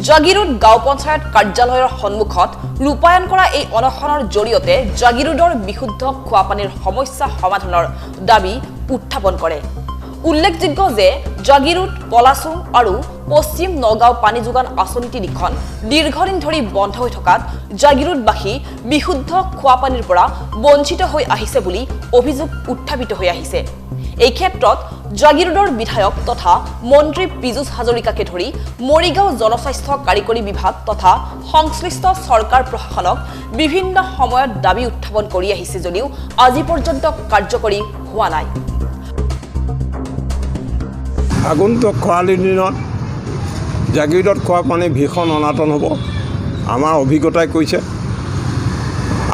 জাগিৰোড গাঁও পঞ্চায়ত কাৰ্যালয়ৰ সন্মুখত ৰূপায়ণ কৰা এই অনশনৰ জৰিয়তে জাগিৰোডৰ বিশুদ্ধ খোৱাপানীৰ সমস্যা সমাধানৰ দাবী উত্থাপন কৰে। উল্লেখযোগ্য যে জাগিৰোড, পলাচুং আৰু পশ্চিম নগাঁও পানী যোগান আঁচনি তিনিখন দীৰ্ঘদিন ধৰি বন্ধ হৈ থকাত জাগিৰোডবাসী বিশুদ্ধ খোৱা পানীৰ পৰা বঞ্চিত হৈ আহিছে বুলি অভিযোগ উত্থাপিত হৈ আহিছে। এই ক্ষেত্ৰত জাগিৰোডৰ বিধায়ক তথা মন্ত্ৰী পীযুষ হাজৰিকাকে ধৰি মৰিগাঁও জনস্বাস্থ্য কাৰিকৰী বিভাগ তথা সংশ্লিষ্ট চৰকাৰ প্ৰশাসনক বিভিন্ন সময়ত দাবী উত্থাপন কৰি আহিছে যদিও আজি পৰ্যন্ত কাৰ্যকৰী হোৱা নাই। আগন্তুক খৰালিৰ দিনত জাগিৰোডত খোৱা পানী ভীষণ অনাটন হ'ব, আমাৰ অভিজ্ঞতাই কৈছে।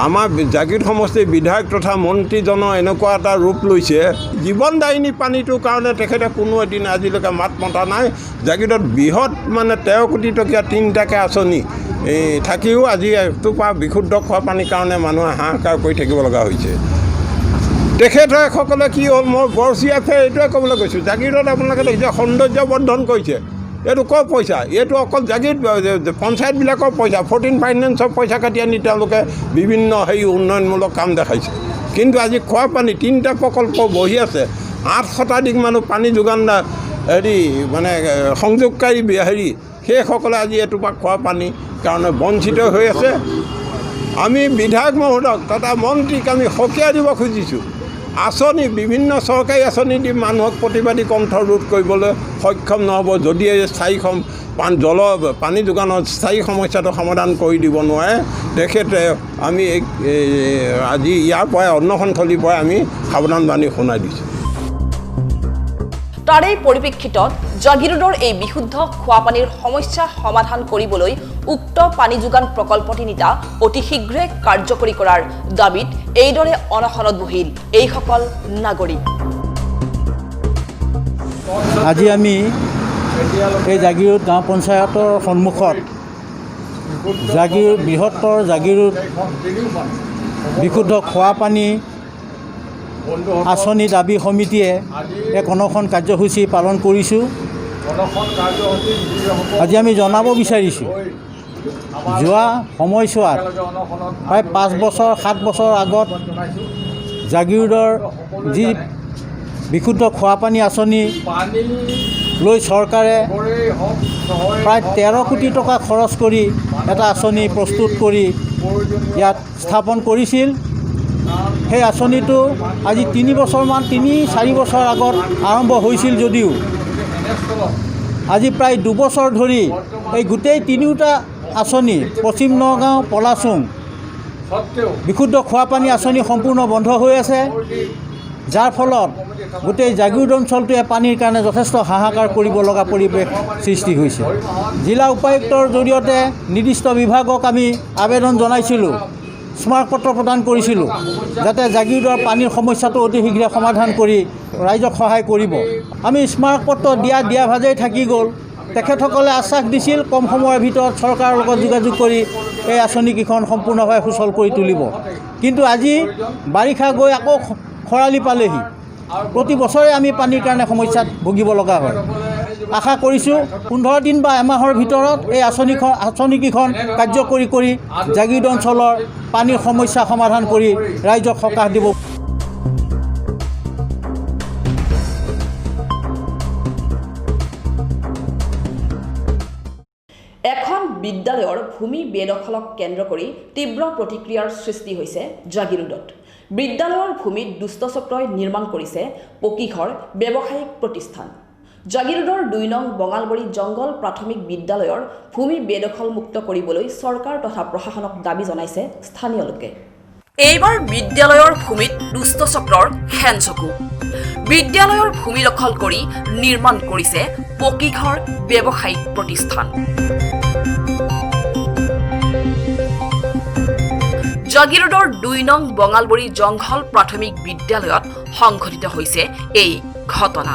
আমাৰ জাগিৰোড সমষ্টিৰ বিধায়ক তথা মন্ত্ৰীজনৰ এনেকুৱা এটা ৰূপ লৈছে, জীৱনদায়িনী পানীটোৰ কাৰণে তেখেতে কোনো এদিন আজিলৈকে মাত মতা নাই। জাগিৰোডত বৃহৎ 13 কোটি টকীয়া 3টাকৈ আঁচনি থাকিও আজি এটোপা বিশুদ্ধ খোৱা পানীৰ কাৰণে মানুহে হাহাকাৰ কৰি থাকিব লগা হৈছে। তেখেতসকলে কি হ'ল, মই বৰচিয়াফে এইটোৱে ক'বলৈ কৈছোঁ, জাগিৰোডত আপোনালোকে দেখিছে সৌন্দৰ্য বৰ্ধন কৰিছে, এইটো ক'ৰ পইচা? এইটো অকল জাগিৰোড পঞ্চায়তবিলাকৰ পইচা, 14 ফাইনেন্সৰ পইচা কাটি আনি তেওঁলোকে বিভিন্ন উন্নয়নমূলক কাম দেখাইছে। কিন্তু আজি খোৱা পানী 3টা প্ৰকল্প বহি আছে, 8 শতাধিক মানুহ পানী যোগান সংযোগকাৰী সেইসকলে আজি এটোপা খোৱা পানীৰ কাৰণে বঞ্চিত হৈ আছে। আমি বিধায়ক মহোদয়ক তথা মন্ত্ৰীক আমি সকীয়াই দিব খুজিছোঁ, আঁচনি বিভিন্ন চৰকাৰী আঁচনি দি মানুহক প্ৰতিবাদী কণ্ঠ ৰোধ কৰিবলৈ সক্ষম নহ'ব যদি স্থায়ী পানী যোগানৰ স্থায়ী সমস্যাটো সমাধান কৰি দিব নোৱাৰে। তেখেতে আমি আজি ইয়াৰ পৰাই অন্নসনথলীৰ পৰাই আমি সাৱধানবাণী শুনাই দিছোঁ। তাৰে পৰিপ্ৰেক্ষিতত জাগিৰোডৰ এই বিশুদ্ধ খোৱা পানীৰ সমস্যা সমাধান কৰিবলৈ উক্ত পানী যোগান প্ৰকল্প তিনিটা অতি শীঘ্ৰে কাৰ্যকৰী কৰাৰ দাবীত এইদৰে অনশনত বহিল এইসকল নাগৰিক। আজি আমি এই জাগিৰোড গাঁও পঞ্চায়তৰ সন্মুখত বৃহত্তৰ জাগিৰোড বিশুদ্ধ খোৱা পানী আঁচনি দাবী সমিতিয়ে এক অনশন কাৰ্যসূচী পালন কৰিছোঁ। আজি আমি জনাব বিচাৰিছোঁ, যোৱা সময়ছোৱাত প্ৰায় 5 বছৰ 7 বছৰ আগত জাগিৰোডৰ যি বিশুদ্ধ খোৱা পানী আঁচনি লৈ চৰকাৰে প্ৰায় 13 কোটি টকা খৰচ কৰি এটা আঁচনি প্ৰস্তুত কৰি ইয়াত স্থাপন কৰিছিল। সেই আঁচনিটো আজি 3-4 বছৰ আগত আৰম্ভ হৈছিল যদিও আজি প্ৰায় 2 বছৰ ধৰি এই গোটেই 3টা আঁচনি পশ্চিম নগাঁও, পলাচুং বিশুদ্ধ খোৱা পানী আঁচনি সম্পূৰ্ণ বন্ধ হৈ আছে, যাৰ ফলত গোটেই জাগিৰোড অঞ্চলটোৱে পানীৰ কাৰণে যথেষ্ট হাহাকাৰ কৰিব লগা পৰিৱেশ সৃষ্টি হৈছে। জিলা উপায়ুক্তৰ জৰিয়তে নিৰ্দিষ্ট বিভাগক আমি আবেদন জনাইছিলোঁ, স্মাৰকপত্ৰ প্ৰদান কৰিছিলোঁ যাতে জাগিৰোডৰ পানীৰ সমস্যাটো অতি শীঘ্ৰে সমাধান কৰি ৰাইজক সহায় কৰিব। আমি স্মাৰকপত্ৰ দিয়া ভাজেই থাকি গ'ল। তেখেতসকলে আশ্বাস দিছিল কম সময়ৰ ভিতৰত চৰকাৰৰ লগত যোগাযোগ কৰি এই আঁচনিকেইখন সম্পূৰ্ণভাৱে সুচল কৰি তুলিব। কিন্তু আজি বাৰিষা গৈ আকৌ খৰালি পালেহি, প্ৰতি বছৰে আমি পানীৰ কাৰণে সমস্যাত ভুগিব লগা হয়। আশা কৰিছোঁ 15 দিন বা এমাহৰ ভিতৰত এই আঁচনিকেইখন কাৰ্যকৰী কৰি জাগিৰোড অঞ্চলৰ পানীৰ সমস্যা সমাধান কৰি ৰাইজক সকাহ দিব। এখন বিদ্যালয়ৰ ভূমি বেদখলক কেন্দ্ৰ কৰি তীব্ৰ প্ৰতিক্ৰিয়াৰ সৃষ্টি হৈছে জাগিৰোডত। বিদ্যালয়ৰ ভূমিত দুষ্টচক্ৰই নিৰ্মাণ কৰিছে পকীঘৰ ব্যৱসায়িক প্ৰতিষ্ঠান। জাগিৰোডৰ 2 নং বঙালবৰী জংগল প্ৰাথমিক বিদ্যালয়ৰ ভূমি বেদখলমুক্ত কৰিবলৈ চৰকাৰ তথা প্ৰশাসনক দাবী জনাইছে স্থানীয় লোকে। এইবাৰ বিদ্যালয়ৰ ভূমিত দুষ্টচক্ৰৰ খেনচকু। বিদ্যালয়ৰ ভূমি দখল কৰি নিৰ্মাণ কৰিছে পকীঘৰ ব্যৱসায়িক প্ৰতিষ্ঠান। জাগিৰোডৰ 2 নং বঙালবৰী জংঘল প্ৰাথমিক বিদ্যালয়ত সংঘটিত হৈছে এই ঘটনা।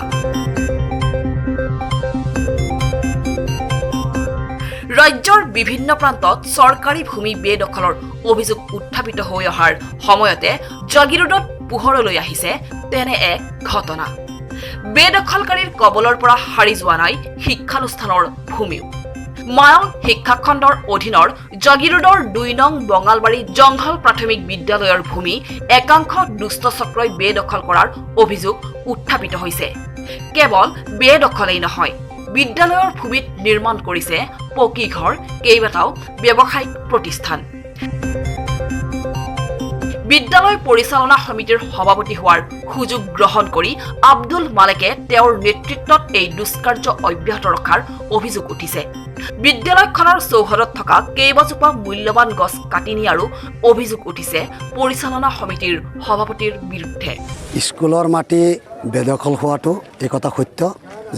ৰাজ্যৰ বিভিন্ন প্ৰান্তত চৰকাৰী ভূমি বেদখলৰ অভিযোগ উত্থাপিত হৈ অহাৰ সময়তে জাগিৰোডত পোহৰলৈ আহিছে তেনে এক ঘটনা। বেদখলকাৰীৰ কবলৰ পৰা সাৰি যোৱা নাই শিক্ষানুষ্ঠানৰ ভূমিও। মায়ং শিক্ষাখণ্ডৰ অধীনৰ জাগিৰোডৰ ২ নং বঙালবাৰী জংঘল প্ৰাথমিক বিদ্যালয়ৰ ভূমি একাংশ দুষ্ট চক্ৰই বেদখল কৰাৰ অভিযোগ উত্থাপিত হৈছে। কেৱল বেদখলেই নহয়, বিদ্যালয়ৰ ভূমিত নিৰ্মাণ কৰিছে পকী ঘৰ, কেইবাটাও ব্যৱসায়িক প্ৰতিষ্ঠান। বিদ্যালয় পৰিচালনা সমিতিৰ সভাপতি হোৱাৰ সুযোগ গ্ৰহণ কৰি আব্দুল মালেকে তেওঁৰ নেতৃত্বত এই দুষ্কাৰ্য অব্যাহত ৰখাৰ অভিযোগ উঠিছে। বিদ্যালয়খনৰ চৌহদত থকা কেইবাজোপা মূল্যৱান গছ কাটি নিয়াৰো অভিযোগ উঠিছে পৰিচালনা সমিতিৰ সভাপতিৰ বিৰুদ্ধে। স্কুলৰ মাটি বেদখল হোৱাটো এই কথা সত্য।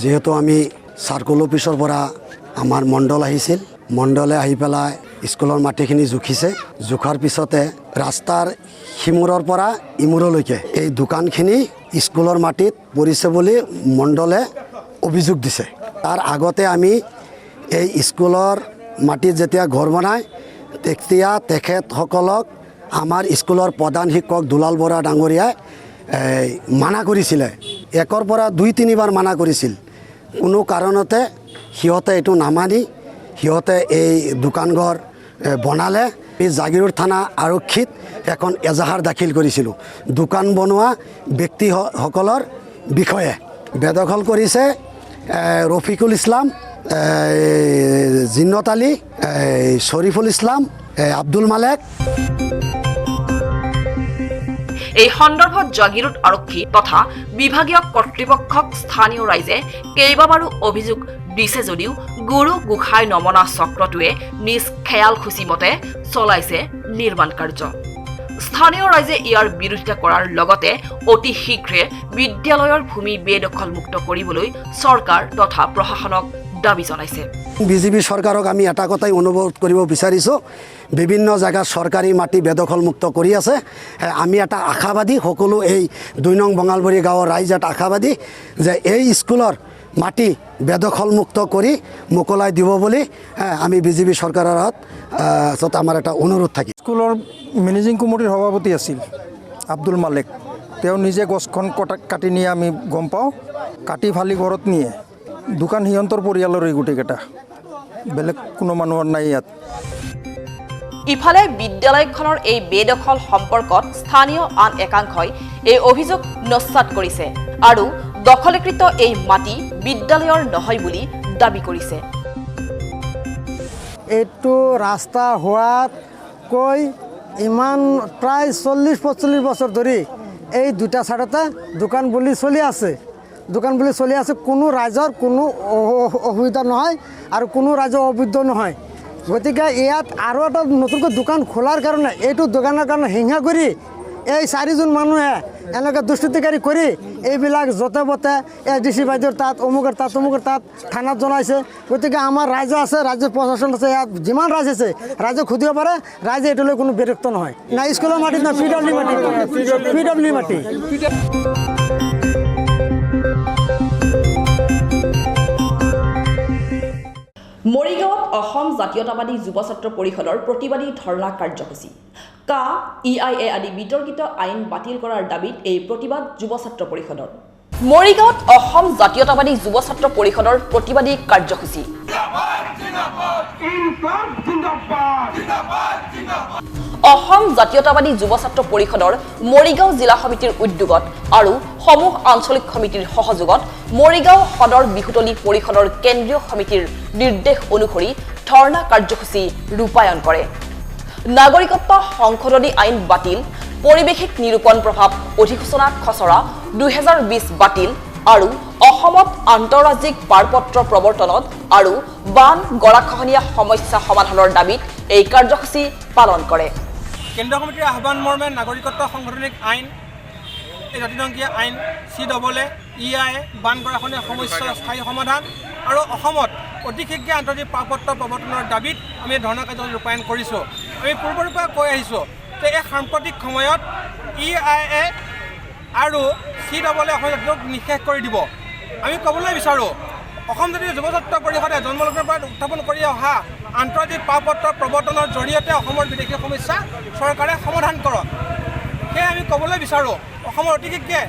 যিহেতু আমি চাৰ্কল অফিচৰ পৰা আমাৰ মণ্ডল আহিছিল, মণ্ডলে আহি পেলাই স্কুলৰ মাটিখিনি জুখিছে। জোখাৰ পিছতে ৰাস্তাৰ সিমূৰৰ পৰা ইমূৰলৈকে এই দোকানখিনি স্কুলৰ মাটিত পৰিছে বুলি মণ্ডলে অভিযোগ দিছে। তাৰ আগতে আমি এই স্কুলৰ মাটিত যেতিয়া ঘৰ বনায় তেতিয়া তেখেতসকলক আমাৰ স্কুলৰ প্ৰধান শিক্ষক দুলাল বৰা ডাঙৰীয়াই মানা কৰিছিলে। 1ৰ পৰা 2-3বাৰ মানা কৰিছিল। কোনো কাৰণতে সিহঁতে এইটো নামানি সিহঁতে এই দোকানঘৰ বনালে। এই জাগিৰোড থানা আৰক্ষীত এখন এজাহাৰ দাখিল কৰিছিলোঁ দোকান বনোৱা ব্যক্তিসকলৰ বিষয়ে। বেদখল কৰিছে ৰফিকুল ইছলাম, জিন্নত আলী, শৰীফুল ইছলাম, আব্দুল মালেক। এই সন্দৰ্ভত জাগিৰোড আৰক্ষী তথা বিভাগীয় কৰ্তৃপক্ষক স্থানীয় ৰাইজে কেইবাবাৰো অভিযোগ দিছে যদিও গুৰু গোসাঁই নমনা চক্ৰটোৱে নিজ খেয়াল খুচি মতে চলাইছে নিৰ্মাণ কাৰ্য। স্থানীয় ৰাইজে ইয়াৰ বিৰোধিতা কৰাৰ লগতে অতি শীঘ্ৰে বিদ্যালয়ৰ ভূমি বেদখলমুক্ত কৰিবলৈ চৰকাৰ তথা প্ৰশাসনক দাবী জনাইছে। বিজেপি চৰকাৰক আমি এটা কথাই অনুৰোধ কৰিব বিচাৰিছোঁ, বিভিন্ন জেগাত চৰকাৰী মাটি বেদখলমুক্ত কৰি আছে। আমি এটা আশাবাদী, সকলো এই 2 নং বঙালবাৰী গাঁৱৰ ৰাইজ এটা আশাবাদী যে এই স্কুলৰ মাটি বেদখলমুক্ত কৰি মোকলাই দিব বুলি আমি বিজেপি চৰকাৰৰ হাতত আমাৰ এটা অনুৰোধ থাকে। স্কুলৰ মেনেজিং কমিটিৰ সভাপতি আছিল আব্দুল মালেক। তেওঁ নিজে গছখন কাটি নিয়ে আমি গম পাওঁ। কাটি ফালি ঘৰত নিয়ে। দোকান সিহঁতৰ পৰিয়ালৰে গোটেইকেইটা, বেলেগ কোনো মানুহৰ নাই ইয়াত। ইফালে বিদ্যালয়খনৰ এই বেদখল সম্পৰ্কত স্থানীয় আন একাংশই এই অভিযোগ নস্যাৎ কৰিছে আৰু দখলীকৃত এই মাটি বিদ্যালয়ৰ নহয় বুলি দাবী কৰিছে। এইটো ৰাস্তা হোৱাতকৈ ইমান প্ৰায় 40-45 বছৰ ধৰি এই দুটা ছাইডতে দোকান বুলি চলি আছে। কোনো ৰাইজৰ কোনো অসুবিধা নহয় আৰু কোনো ৰাইজৰ অবৈধ নহয়। গতিকে ইয়াত আৰু এটা নতুনকৈ দোকান খোলাৰ কাৰণে এইটো দোকানৰ কাৰণে হিংসা কৰি এই 4জন মানুহে এনেকৈ দুষ্কৃতিকাৰী কৰি এইবিলাক য'তে পথে SDC বাইদেউৰ তাত অমুকৰ তাত থানাত জনাইছে। গতিকে আমাৰ ৰাইজ আছে, ৰাজ্যৰ প্ৰশাসন আছে, ইয়াত যিমান ৰাইজ আছে ৰাইজক সুধিব পাৰে। ৰাইজে এইটোলৈ কোনো বিৰক্ত নহয়। না স্কুলৰ মাটি, না PW মাটি। মৰিগাঁৱত অসম জাতীয়তাবাদী যুৱ ছাত্ৰ পৰিষদৰ প্ৰতিবাদী ধৰ্ণা কাৰ্যসূচী। কা EIA আদি বিতৰ্কিত আইন বাতিল কৰাৰ দাবীত এই প্ৰতিবাদ যুৱ ছাত্ৰ পৰিষদৰ। মৰিগাঁৱত অসম জাতীয়তাবাদী যুৱ ছাত্ৰ পৰিষদৰ প্ৰতিবাদী কাৰ্যসূচী। অসম জাতীয়তাবাদী যুৱ ছাত্ৰ পৰিষদৰ মৰিগাঁও জিলা সমিতিৰ উদ্যোগত আৰু সমূহ আঞ্চলিক সমিতিৰ সহযোগত মৰিগাঁও সদৰ বিহুতলী পৰিষদৰ কেন্দ্ৰীয় সমিতিৰ নিৰ্দেশ অনুসৰি ধৰ্ণা কাৰ্যসূচী ৰূপায়ণ কৰে। নাগৰিকত্ব সংশোধনী আইন বাতিল, পৰিৱেশিক নিৰূপণ প্ৰভাৱ অধিসূচনা খচৰা 2020 বাতিল আৰু অসমত আন্তঃৰাজ্যিক পাৰপত্ৰ প্ৰৱৰ্তনত আৰু বান গৰাখহনীয়া সমস্যা সমাধানৰ দাবীত এই কাৰ্যসূচী পালন কৰে। কেন্দ্ৰীয় কমিটিৰ আহ্বান মৰ্মে নাগৰিকত্ব সংশোধনী আইন, এই জাতিসংঘীয় আইন CAA, EIA, বান গৰাখহনীয়া সমস্যাৰ স্থায়ী সমাধান আৰু অসমত অতি শীঘ্ৰে আন্তৰ্জাতিক পাৰপত্ৰ প্ৰৱৰ্তনৰ দাবীত আমি ধৰ্ণা কাৰ্যসূচী ৰূপায়ণ কৰিছোঁ। আমি পূৰ্বৰে পৰা কৈ আহিছোঁ যে এই সাম্প্ৰতিক সময়ত EIA আৰু CAA অসমত নিষেধ কৰি দিব। আমি ক'বলৈ বিচাৰোঁ, অসম জাতীয় যুৱ ছাত্ৰ পৰিষদে জন্মলগ্নৰ পৰা উত্থাপন কৰি অহা আন্তৰ্জাতিক পাৰপত্ৰ প্ৰৱৰ্তনৰ জৰিয়তে অসমৰ বিদেশী সমস্যা চৰকাৰে সমাধান কৰক। সেয়ে আমি ক'বলৈ বিচাৰোঁ, অসমৰ অতি শীঘ্ৰে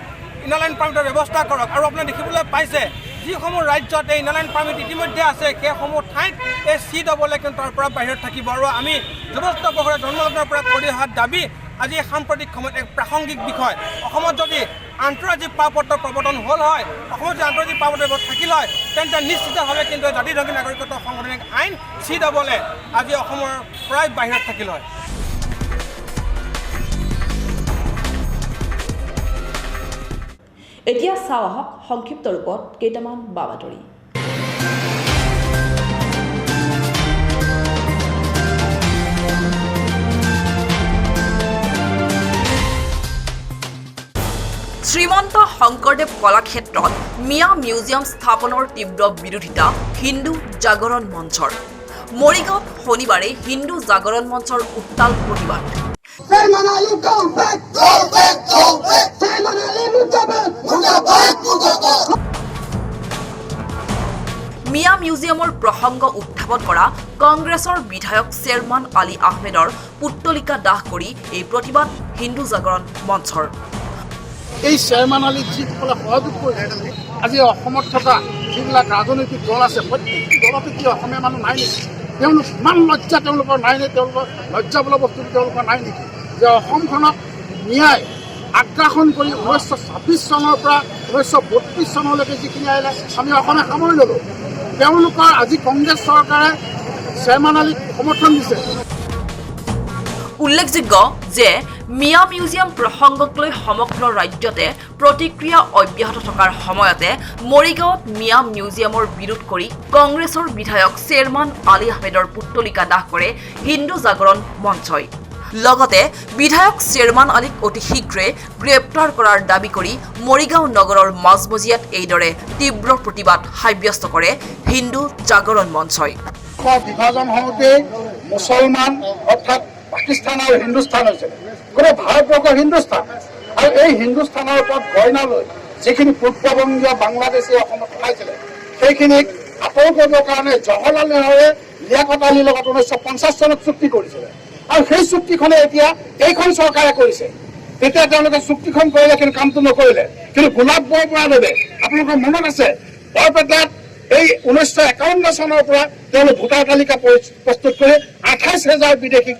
ইনাৰ লাইন পাৰ্মিটৰ ব্যৱস্থা কৰক। আৰু আপোনাৰ দেখিবলৈ পাইছে যিসমূহ ৰাজ্যত এই ইনাৰলাইন পাৰ্মিট ইতিমধ্যে আছে সেইসমূহ ঠাইত এই CAA কিন্তু তাৰ পৰা বাহিৰত থাকিব আৰু আমি যথেষ্ট বছৰে জন্মলগ্নৰ পৰা কৰি অহা দাবী আজি সাম্প্ৰতিক সময়ত এক প্ৰাসংগিক বিষয় অসমত যদি আন্তঃৰাজ্যিক পাৰপত্ৰ প্ৰৱৰ্তন হ'ল হয় অসমত যদি আন্তঃৰাজ্যিক পাৰপত্ৰ থাকিল হয় তেন্তে নিশ্চিতভাৱে কিন্তু জাতিজননী নাগৰিকত্ব সাংবিধানিক আইন CAA আজি অসমৰ প্ৰায় বাহিৰত থাকিল হয়। এতিয়া চাওঁ আহক সংক্ষিপ্ত ৰূপত কেইটামান বাতৰি। শ্ৰীমন্ত শংকৰদেৱ কলাক্ষেত্ৰত মিয়া মিউজিয়াম স্থাপনৰ তীব্ৰ বিৰোধিতা হিন্দু জাগৰণ মঞ্চৰ। মৰিগাঁৱত শনিবাৰে হিন্দু জাগৰণ মঞ্চৰ উত্তাল প্ৰতিবাদ। মিয়া মিউজিয়ামৰ প্ৰসংগ উত্থাপন কৰা কংগ্ৰেছৰ বিধায়ক চেয়াৰমান আলী আহমেদৰ পুত্তলিকা দাহ কৰি এই প্ৰতিবাদ হিন্দু জাগৰণ মঞ্চৰ। এই চেয়াৰমান আলীক যিসকলে সহযোগ কৰিছে আজি অসমত থকা যিবিলাক ৰাজনৈতিক দল আছে প্ৰত্যেকটো দলতে কি অসমীয়া মানুহ নাই নেকি? তেওঁলোক ইমান লজ্জা তেওঁলোকৰ নাই নে? তেওঁলোকৰ লজ্জা বোলা বস্তুটো তেওঁলোকৰ নাই নেকি যে অসমখনক ন্যায় আগ্ৰাসন কৰি 1926 চনৰ পৰা 1932 চনলৈকে যিখিনি আহিলে আমি অসমে সামৰি ল'লোঁ। তেওঁলোকৰ আজি কংগ্ৰেছ চৰকাৰে চেয়াৰমান আলীক সমৰ্থন দিছে। উল্লেখযোগ্য যে মিয়া মিউজিয়াম প্ৰসংগক লৈ সমগ্ৰ ৰাজ্যতে প্ৰতিক্ৰিয়া অব্যাহত থকাৰ সময়তে মৰিগাঁৱত মিয়া মিউজিয়ামৰ বিৰোধ কৰি কংগ্ৰেছৰ বিধায়ক চেয়াৰমান আলী আহমেদৰ পুত্তলিকা দাহ কৰে হিন্দু জাগৰণ মঞ্চই। লগতে বিধায়ক চেয়াৰমান আলীক অতি শীঘ্ৰে গ্ৰেপ্তাৰ কৰাৰ দাবী কৰি মৰিগাঁও নগৰৰ মাজমজিয়াত এইদৰে তীব্ৰ প্ৰতিবাদ সাব্যস্ত কৰে হিন্দু জাগৰণ মঞ্চই। বিভাজন হওঁতে মুছলমান অৰ্থাৎ পাকিস্তান আৰু হিন্দুস্তান হৈছে গোটেই ভাৰতবৰ্ষৰ হিন্দুস্তান আৰু এই হিন্দুস্তানৰ ওপৰত গইনা লৈ যিখিনি পূৰ্ববংগীয় বাংলাদেশী অসমত সোমাইছিলে সেইখিনিক আঁতৰ কৰিবৰ কাৰণে জৱাহৰলাল নেহৰুৱে লিয়াকত আলীৰ লগত 1950 চনত চুক্তি কৰিছিলে আৰু সেই চুক্তিখনে এতিয়া এইখন চৰকাৰে কৰিছে। তেতিয়া তেওঁলোকে চুক্তিখন কৰিলে কিন্তু কামটো নকৰিলে। কিন্তু গোলাপ বৰবৰাদেৱে আপোনালোকৰ মনত আছে বৰপেটাত এই 1951 চনৰ পৰা তেওঁলোকে ভোটাৰ তালিকা প্ৰস্তুত কৰি 28,000 বিদেশীক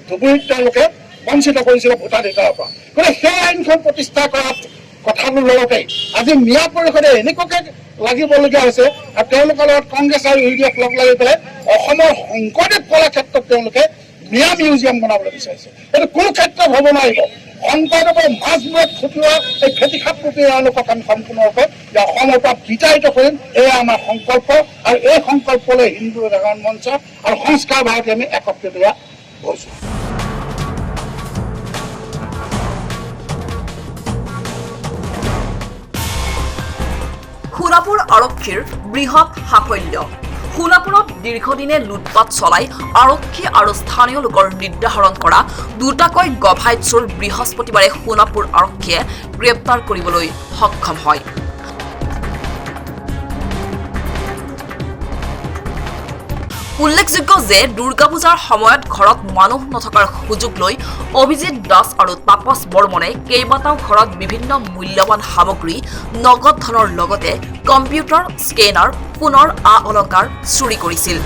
ধুবুৰীত তেওঁলোকে বঞ্চিত কৰিছিলে ভোটাধিকাৰৰ পৰা। গতিকে সেই আইনখন প্ৰতিষ্ঠা কৰাত কথাটোৰ লগতে আজি মিয়া পৰিষদে এনেকুৱাকে লাগিবলগীয়া হৈছে আৰু তেওঁলোকৰ লগত কংগ্ৰেছ আৰু UDF লগ লাগি পেলাই অসমৰ শংকৰদেৱ কলাক্ষেত্ৰত তেওঁলোকে মিয়া মিউজিয়াম বনাবলৈ বিচাৰিছে। এইটো কোনো ক্ষেত্ৰত হ'ব নোৱাৰিব। শংকৰদেৱৰ মাজমূৰত ফুটোৱা এই খেতিখাপ ৰূপে এওঁলোকক আমি সম্পূৰ্ণৰূপে অসমৰ পৰা বিতাড়িত কৰিম। এয়া আমাৰ সংকল্প আৰু এই সংকল্পলৈ হিন্দু জাগৰণ মঞ্চ আৰু সংস্কাৰ ভাৰতী আমি একত্ৰিত হৈছোঁ। সোণাপুৰ আৰক্ষীৰ বৃহৎ সাফল্য। সোণাপুৰত দীৰ্ঘদিনে লুটপাট চলাই আৰক্ষী আৰু স্থানীয় লোকৰ নিৰ্ধাৰণ কৰা দুটাকৈ গভাই চোৰ বৃহস্পতিবাৰে সোণাপুৰ আৰক্ষীয়ে গ্ৰেপ্তাৰ কৰিবলৈ সক্ষম হয়। উল্লেখযোগ্য যে দুৰ্গা পূজাৰ সময়ত ঘৰত মানুহ নথকাৰ সুযোগ লৈ অভিজিৎ দাস আৰু তাপস বৰ্মনে কেইবাটাও ঘৰত বিভিন্ন মূল্যৱান সামগ্ৰী নগদ ধনৰ লগতে কম্পিউটাৰ স্কেনাৰ সোণৰ আ অলংকাৰ চুৰি কৰিছিল।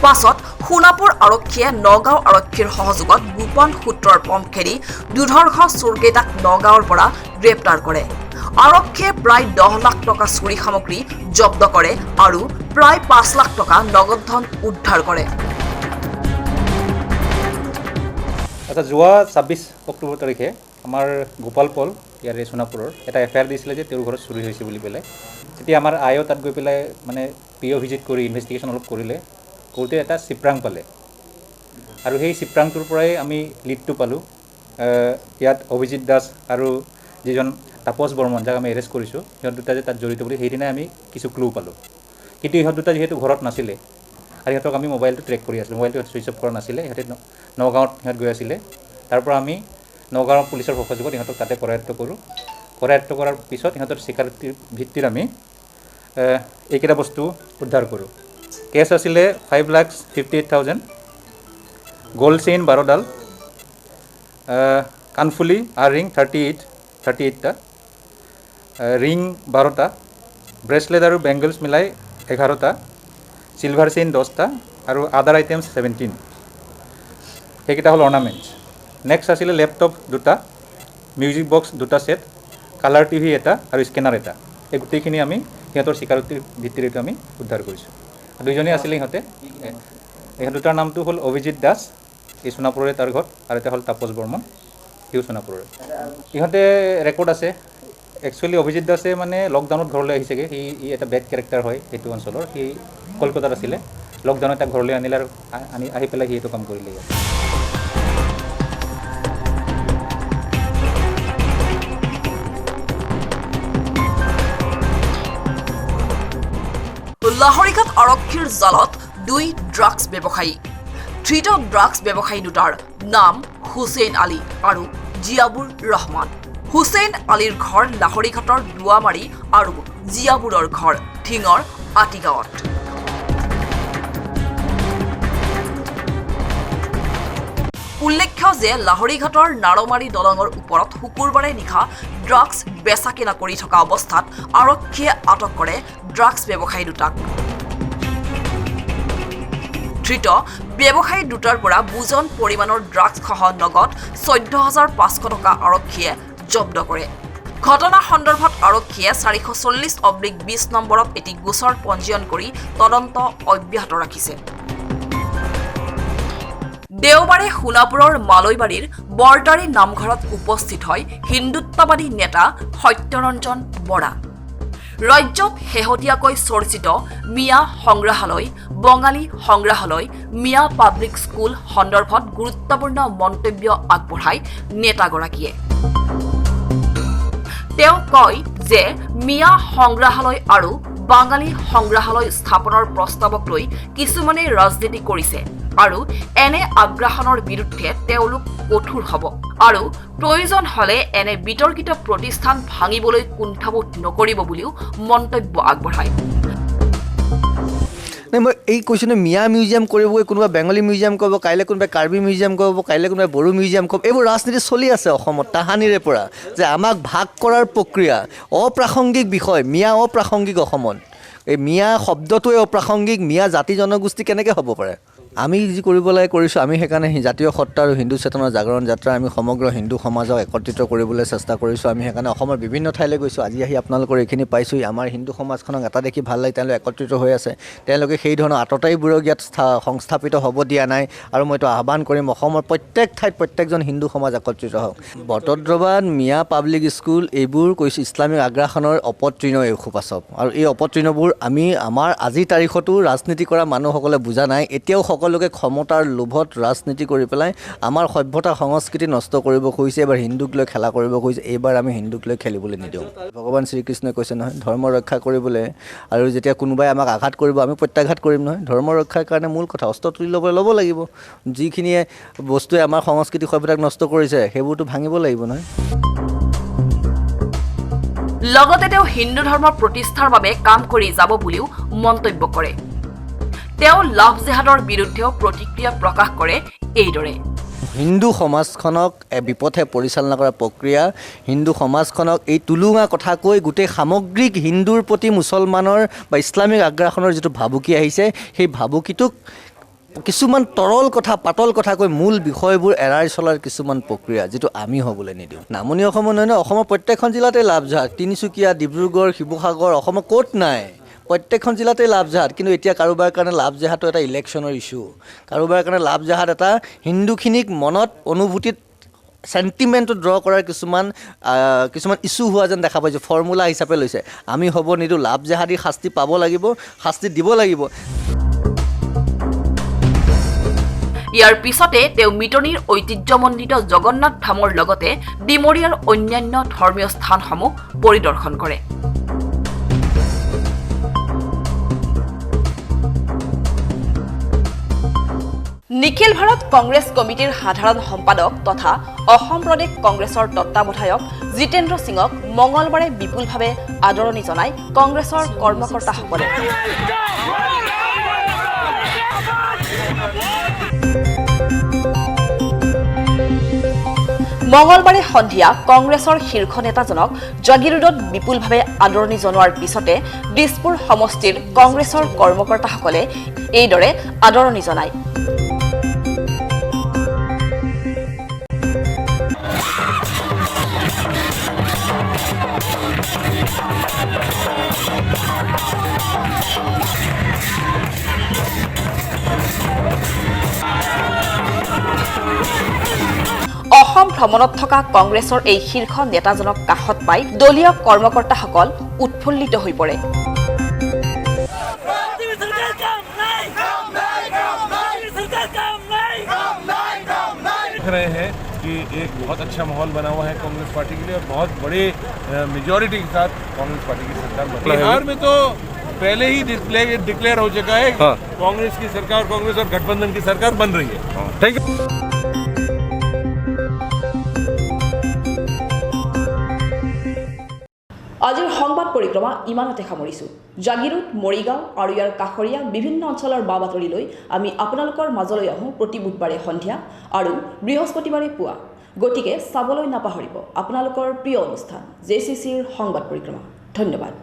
পাছত সোণাপুৰ আৰক্ষীয়ে নগাঁও আৰক্ষীৰ সহযোগত গোপন সূত্ৰৰ পম খেদি দুৰ্ধৰ্ষ চোৰকেইটাক নগাঁৱৰ পৰা গ্ৰেপ্তাৰ কৰে। আৰক্ষীয়ে প্ৰায় 10 লাখ টকা চুৰি সামগ্ৰী জব্দ কৰে আৰু প্ৰায় 5 লাখ টকা নগদ ধন উদ্ধাৰ কৰে। যোৱা 26 অক্টোবৰ তাৰিখে আমাৰ গোপাল পল ইয়াৰে সোণাপুৰৰ এটা FIR দিছিলে যে তেওঁৰ ঘৰত চুৰি হৈছে বুলি পেলাই। তেতিয়া আমাৰ আয়ো তাত গৈ পেলাই মানে PO ভিজিট কৰি ইনভেষ্টিগেশ্যন অলপ কৰিলে, কৰোঁতে এটা চিপ্ৰাং পালে আৰু সেই চিপ্ৰাংটোৰ পৰাই আমি লিডটো পালোঁ। ইয়াত অভিজিৎ দাস আৰু যিজন তাপস বৰ্মন যাক আমি এৰেষ্ট কৰিছোঁ সিহঁত দুটা যে তাত জড়িত বুলি সেইদিনাই আমি কিছু ক্লু পালোঁ। কিন্তু ইহঁত দুটা যিহেতু ঘৰত নাছিলে আৰু সিহঁতক আমি মোবাইলটো ট্ৰেক কৰি আছিলোঁ, মোবাইলটো ছুইচ অফ কৰা নাছিলে, সিহঁতে নগাঁৱত সিহঁত গৈ আছিলে। তাৰ পৰা আমি নগাঁও পুলিচৰ সহযোগত ইহঁতক তাতে কৰায়ত্ব কৰোঁ। কৰায়ত্ব কৰাৰ পিছত সিহঁতৰ স্বীকাৰোক্তিৰ ভিত্তিত আমি এইকেইটা বস্তু উদ্ধাৰ কৰোঁ। কেছ আছিলে 5,58,000, গ'ল্ড চেইন 12ডাল, কাণফুলি ৰিং 38টা, ৰিং 12টা, ব্ৰেচলেট আৰু বেংগলছ মিলাই 11টা, চিলভাৰ চেইন 10টা আৰু আদাৰ আইটেমছ 17। সেইকেইটা হ'ল অৰ্নামেণ্টছ। নেক্সট আছিলে লেপটপ 2টা, মিউজিক বক্স 2টা ছেট, কালাৰ টিভি এটা আৰু স্কেনাৰ এটা। এই গোটেইখিনি আমি সিহঁতৰ স্বীকাৰোক্তিৰ ভিত্তিত এইটো আমি উদ্ধাৰ কৰিছোঁ। দুইজনেই আছিলে ইহঁতে। ইহঁত দুটাৰ নামটো হ'ল অভিজিত দাস, এই সোণাপুৰৰে তাৰ ঘৰ, আৰু এটা হ'ল তাপস বৰ্মন, সিও সোণাপুৰৰে। ইহঁতে ৰেকৰ্ড আছে। একচুৱেলি অভিজিত দাসে মানে লকডাউনত ঘৰলৈ আহিছেগৈ। সি এটা বেড কেৰেক্টাৰ হয় সেইটো অঞ্চলৰ। সি কলকাতাত আছিলে, লকডাউনত তাক ঘৰলৈ আনিলে আৰু আহি পেলাই সি এইটো কাম কৰিলে ইয়াত। লাহৰীঘাট আৰক্ষীৰ জালত 2 ড্ৰাগছ ব্যৱসায়ী। ধৃত ড্ৰাগছ ব্যৱসায়ী দুটাৰ নাম হুছেইন আলী আৰু জিয়াবুৰ ৰহমান। হুছেইন আলীৰ ঘৰ লাহৰীঘাটৰ দুৱামাৰী আৰু জিয়াবুৰৰ ঘৰ ধিঙৰ আটিগাঁৱত। উল্লেখ্য যে লাহৰীঘাটৰ নাৰমাৰী দলঙৰ ওপৰত শুকুৰবাৰে নিশা ড্ৰাগছ বেচা কিনা কৰি থকা অৱস্থাত আৰক্ষীয়ে আটক কৰে ড্ৰাগছ ব্যৱসায়ী দুটাক। ধৃত ব্যৱসায়ী দুটাৰ পৰা বুজন পৰিমাণৰ ড্ৰাগছসহ নগদ 14,500 টকা আৰক্ষীয়ে জব্দ কৰে। ঘটনা সন্দৰ্ভত আৰক্ষীয়ে 440/20 নম্বৰত এটি গোচৰ পঞ্জীয়ন কৰি তদন্ত অব্যাহত ৰাখিছে। দেওবাৰে সোণাপুৰৰ মালৈবাৰীৰ বৰতাৰী নামঘৰত উপস্থিত হয় হিন্দুত্ববাদী নেতা সত্যৰঞ্জন বৰা। ৰাজ্যত শেহতীয়াকৈ চৰ্চিত মিয়া সংগ্ৰহালয়, বঙালী সংগ্ৰহালয়, মিয়া পাব্লিক স্কুল সন্দৰ্ভত গুৰুত্বপূৰ্ণ মন্তব্য আগবঢ়ায় নেতাগৰাকীয়ে। তেওঁ কয় যে মিয়া সংগ্ৰহালয় আৰু বাঙালী সংগ্ৰহালয় স্থাপনৰ প্ৰস্তাৱক লৈ কিছুমানে ৰাজনীতি কৰিছে আৰু এনে আগ্ৰাসনৰ বিৰুদ্ধে তেওঁলোক কঠোৰ হ'ব আৰু প্ৰয়োজন হলে এনে বিতৰ্কিত প্ৰতিষ্ঠান ভাঙিবলৈ কুণ্ঠাবোধ নকৰিব বুলিও মন্তব্য আগবঢ়ায়। মই এই কৈছোঁ ন, মিয়া মিউজিয়াম কৰিব, কোনোবা বেংগলী মিউজিয়াম কৰিব, কাইলৈ কোনোবাই কাৰ্বি মিউজিয়াম কৰিব, কাইলৈ কোনোবাই বড়ো মিউজিয়াম কৰিব। এইবোৰ ৰাজনীতি চলি আছে অসমত তাহানিৰে পৰা, যে আমাক ভাগ কৰাৰ প্ৰক্ৰিয়া অপ্ৰাসংগিক বিষয়। মিয়া অপ্ৰাসংগিক অসমত। এই মিয়া শব্দটোৱে অপ্ৰাসংগিক। মিয়া জাতি জনগোষ্ঠী কেনেকৈ হ'ব পাৰে? আমি যি কৰিব লাগে কৰিছোঁ। আমি সেইকাৰণে জাতীয় সত্তা আৰু হিন্দু চেতনাৰ জাগৰণ যাত্ৰা আমি সমগ্ৰ হিন্দু সমাজক একত্ৰিত কৰিবলৈ চেষ্টা কৰিছোঁ। আমি সেইকাৰণে অসমৰ বিভিন্ন ঠাইলৈ গৈছোঁ। আজি আহি আপোনালোকৰ এইখিনি পাইছোঁ। আমাৰ হিন্দু সমাজখনক এটা দেখি ভাল লাগে, তেওঁলোকে একত্ৰিত হৈ আছে। তেওঁলোকে সেই ধৰণৰ আততায়ীবোৰক ইয়াত সংস্থাপিত হ'ব দিয়া নাই। আৰু মইতো আহ্বান কৰিম অসমৰ প্ৰত্যেক ঠাইত প্ৰত্যেকজন হিন্দু সমাজ একত্ৰিত হওক। বটদ্ৰৱাত, মিয়া পাব্লিক স্কুল, এইবোৰ কৈছোঁ ইছলামিক আগ্ৰাসনৰ অপতৃণ এই সুপাচক। আৰু এই অপতৃণবোৰ আমি আমাৰ আজিৰ তাৰিখতো ৰাজনীতি কৰা মানুহসকলে বুজা নাই। এতিয়াও সকলোকে ক্ষমতাৰ লোভত ৰাজনীতি কৰি পেলাই আমাৰ সভ্যতা সংস্কৃতি নষ্ট কৰিব খুজিছে। এবাৰ হিন্দুক লৈ খেলা কৰিব খুজিছে। এইবাৰ আমি হিন্দুক লৈ খেলিবলৈ নিদিওঁ। ভগৱান শ্ৰীকৃষ্ণই কৈছে নহয়, ধৰ্ম ৰক্ষা কৰিবলৈ, আৰু যেতিয়া কোনোবাই আমাক আঘাত কৰিব আমি প্ৰত্যাঘাত কৰিম নহয়। ধৰ্ম ৰক্ষাৰ কাৰণে মূল কথা অস্ত্ৰ তুলি ল'ব লাগিব। যিখিনিয়ে বস্তুৱে আমাৰ সংস্কৃতি সভ্যতাক নষ্ট কৰিছে সেইবোৰতো ভাঙিব লাগিব নহয়। লগতে তেওঁ হিন্দু ধৰ্ম প্ৰতিষ্ঠাৰ বাবে কাম কৰি যাব বুলিও মন্তব্য কৰে। তেওঁ লাভ জেহাদৰ বিৰুদ্ধেও প্ৰতিক্ৰিয়া প্ৰকাশ কৰে এইদৰে। হিন্দু সমাজখনক বিপথে পৰিচালনা কৰা প্ৰক্ৰিয়া, হিন্দু সমাজখনক এই টুলুঙা কথা কৈ গোটেই সামগ্ৰিক হিন্দুৰ প্ৰতি মুছলমানৰ বা ইছলামিক আগ্ৰাসনৰ যিটো ভাবুকি আহিছে, সেই ভাবুকিটোক কিছুমান তৰল কথা, পাতল কথা কৈ মূল বিষয়বোৰ এৰাই চলাৰ কিছুমান প্ৰক্ৰিয়া, যিটো আমি হ'বলৈ নিদিওঁ। নামনি অসমৰ নহয়, অসমৰ প্ৰত্যেকখন জিলাতে লাভ জহাদ। তিনিচুকীয়া, ডিব্ৰুগড়, শিৱসাগৰ, অসমৰ ক'ত নাই? প্ৰত্যেকখন জিলাতে লাভ জেহাদ। কিন্তু এতিয়া কাৰোবাৰ কাৰণে লাভ জেহাদটো এটা ইলেকশ্যনৰ ইছ্যু। কাৰোবাৰ কাৰণে লাভ জেহাদ এটা হিন্দুখিনিক মনত অনুভূতিত চেণ্টিমেণ্টটো ড্ৰ কৰাৰ কিছুমান ইছ্যু হোৱা যেন দেখা পাইছোঁ। ফৰ্মুলা হিচাপে লৈছে। আমি হ'ব নিদিওঁ। লাভ জেহাদী শাস্তি পাব লাগিব, শাস্তি দিব লাগিব। ইয়াৰ পিছতে তেওঁ মিটনিৰ ঐতিহ্যমণ্ডিত জগন্নাথ ধামৰ লগতে ডিমৰীয়াৰ অন্যান্য ধৰ্মীয় স্থানসমূহ পৰিদৰ্শন কৰে। নিখিল ভাৰত কংগ্ৰেছ কমিটিৰ সাধাৰণ সম্পাদক তথা অসম প্ৰদেশ কংগ্ৰেছৰ তত্ত্বাৱধায়ক জিতেন্দ্ৰ সিঙক মঙলবাৰে বিপুলভাৱে আদৰণি জনায় কংগ্ৰেছৰ কৰ্মকৰ্তাসকলে। মঙলবাৰে সন্ধিয়া কংগ্ৰেছৰ শীৰ্ষ নেতাজনক জাগিৰোডত বিপুলভাৱে আদৰণি জনোৱাৰ পিছতে দিছপুৰ সমষ্টিৰ কংগ্ৰেছৰ কৰ্মকৰ্তাসকলে এইদৰে আদৰণি জনায়। অসম ভ্ৰমণত থকা কংগ্ৰেছৰ এই শীৰ্ষ নেতাজনক কাষত পাই দলীয় কৰ্মকৰ্তাসকল উৎফুল্লিত হৈ পৰে। देख रहे हैं कि एक बहुत अच्छा माहौल बना हुआ है कांग्रेस पार्टी के लिए और बहुत बड़े मेजॉरिटी के साथ कांग्रेस पार्टी की सरकार बनी है। बिहार में तो पहले ही डिक्लेयर हो चुका है कांग्रेस की सरकार, कांग्रेस और गठबंधन की सरकार बन रही है। Thank you. আজিৰ সংবাদ পৰিক্ৰমা ইমানতে সামৰিছোঁ। জাগিৰোড, মৰিগাঁও আৰু ইয়াৰ কাষৰীয়া বিভিন্ন অঞ্চলৰ বা বাতৰিলৈ আমি আপোনালোকৰ মাজলৈ আহোঁ প্ৰতি বুধবাৰে সন্ধিয়া আৰু বৃহস্পতিবাৰে পুৱা। গতিকে চাবলৈ নাপাহৰিব আপোনালোকৰ প্ৰিয় অনুষ্ঠান JCCৰ সংবাদ পৰিক্ৰমা। ধন্যবাদ।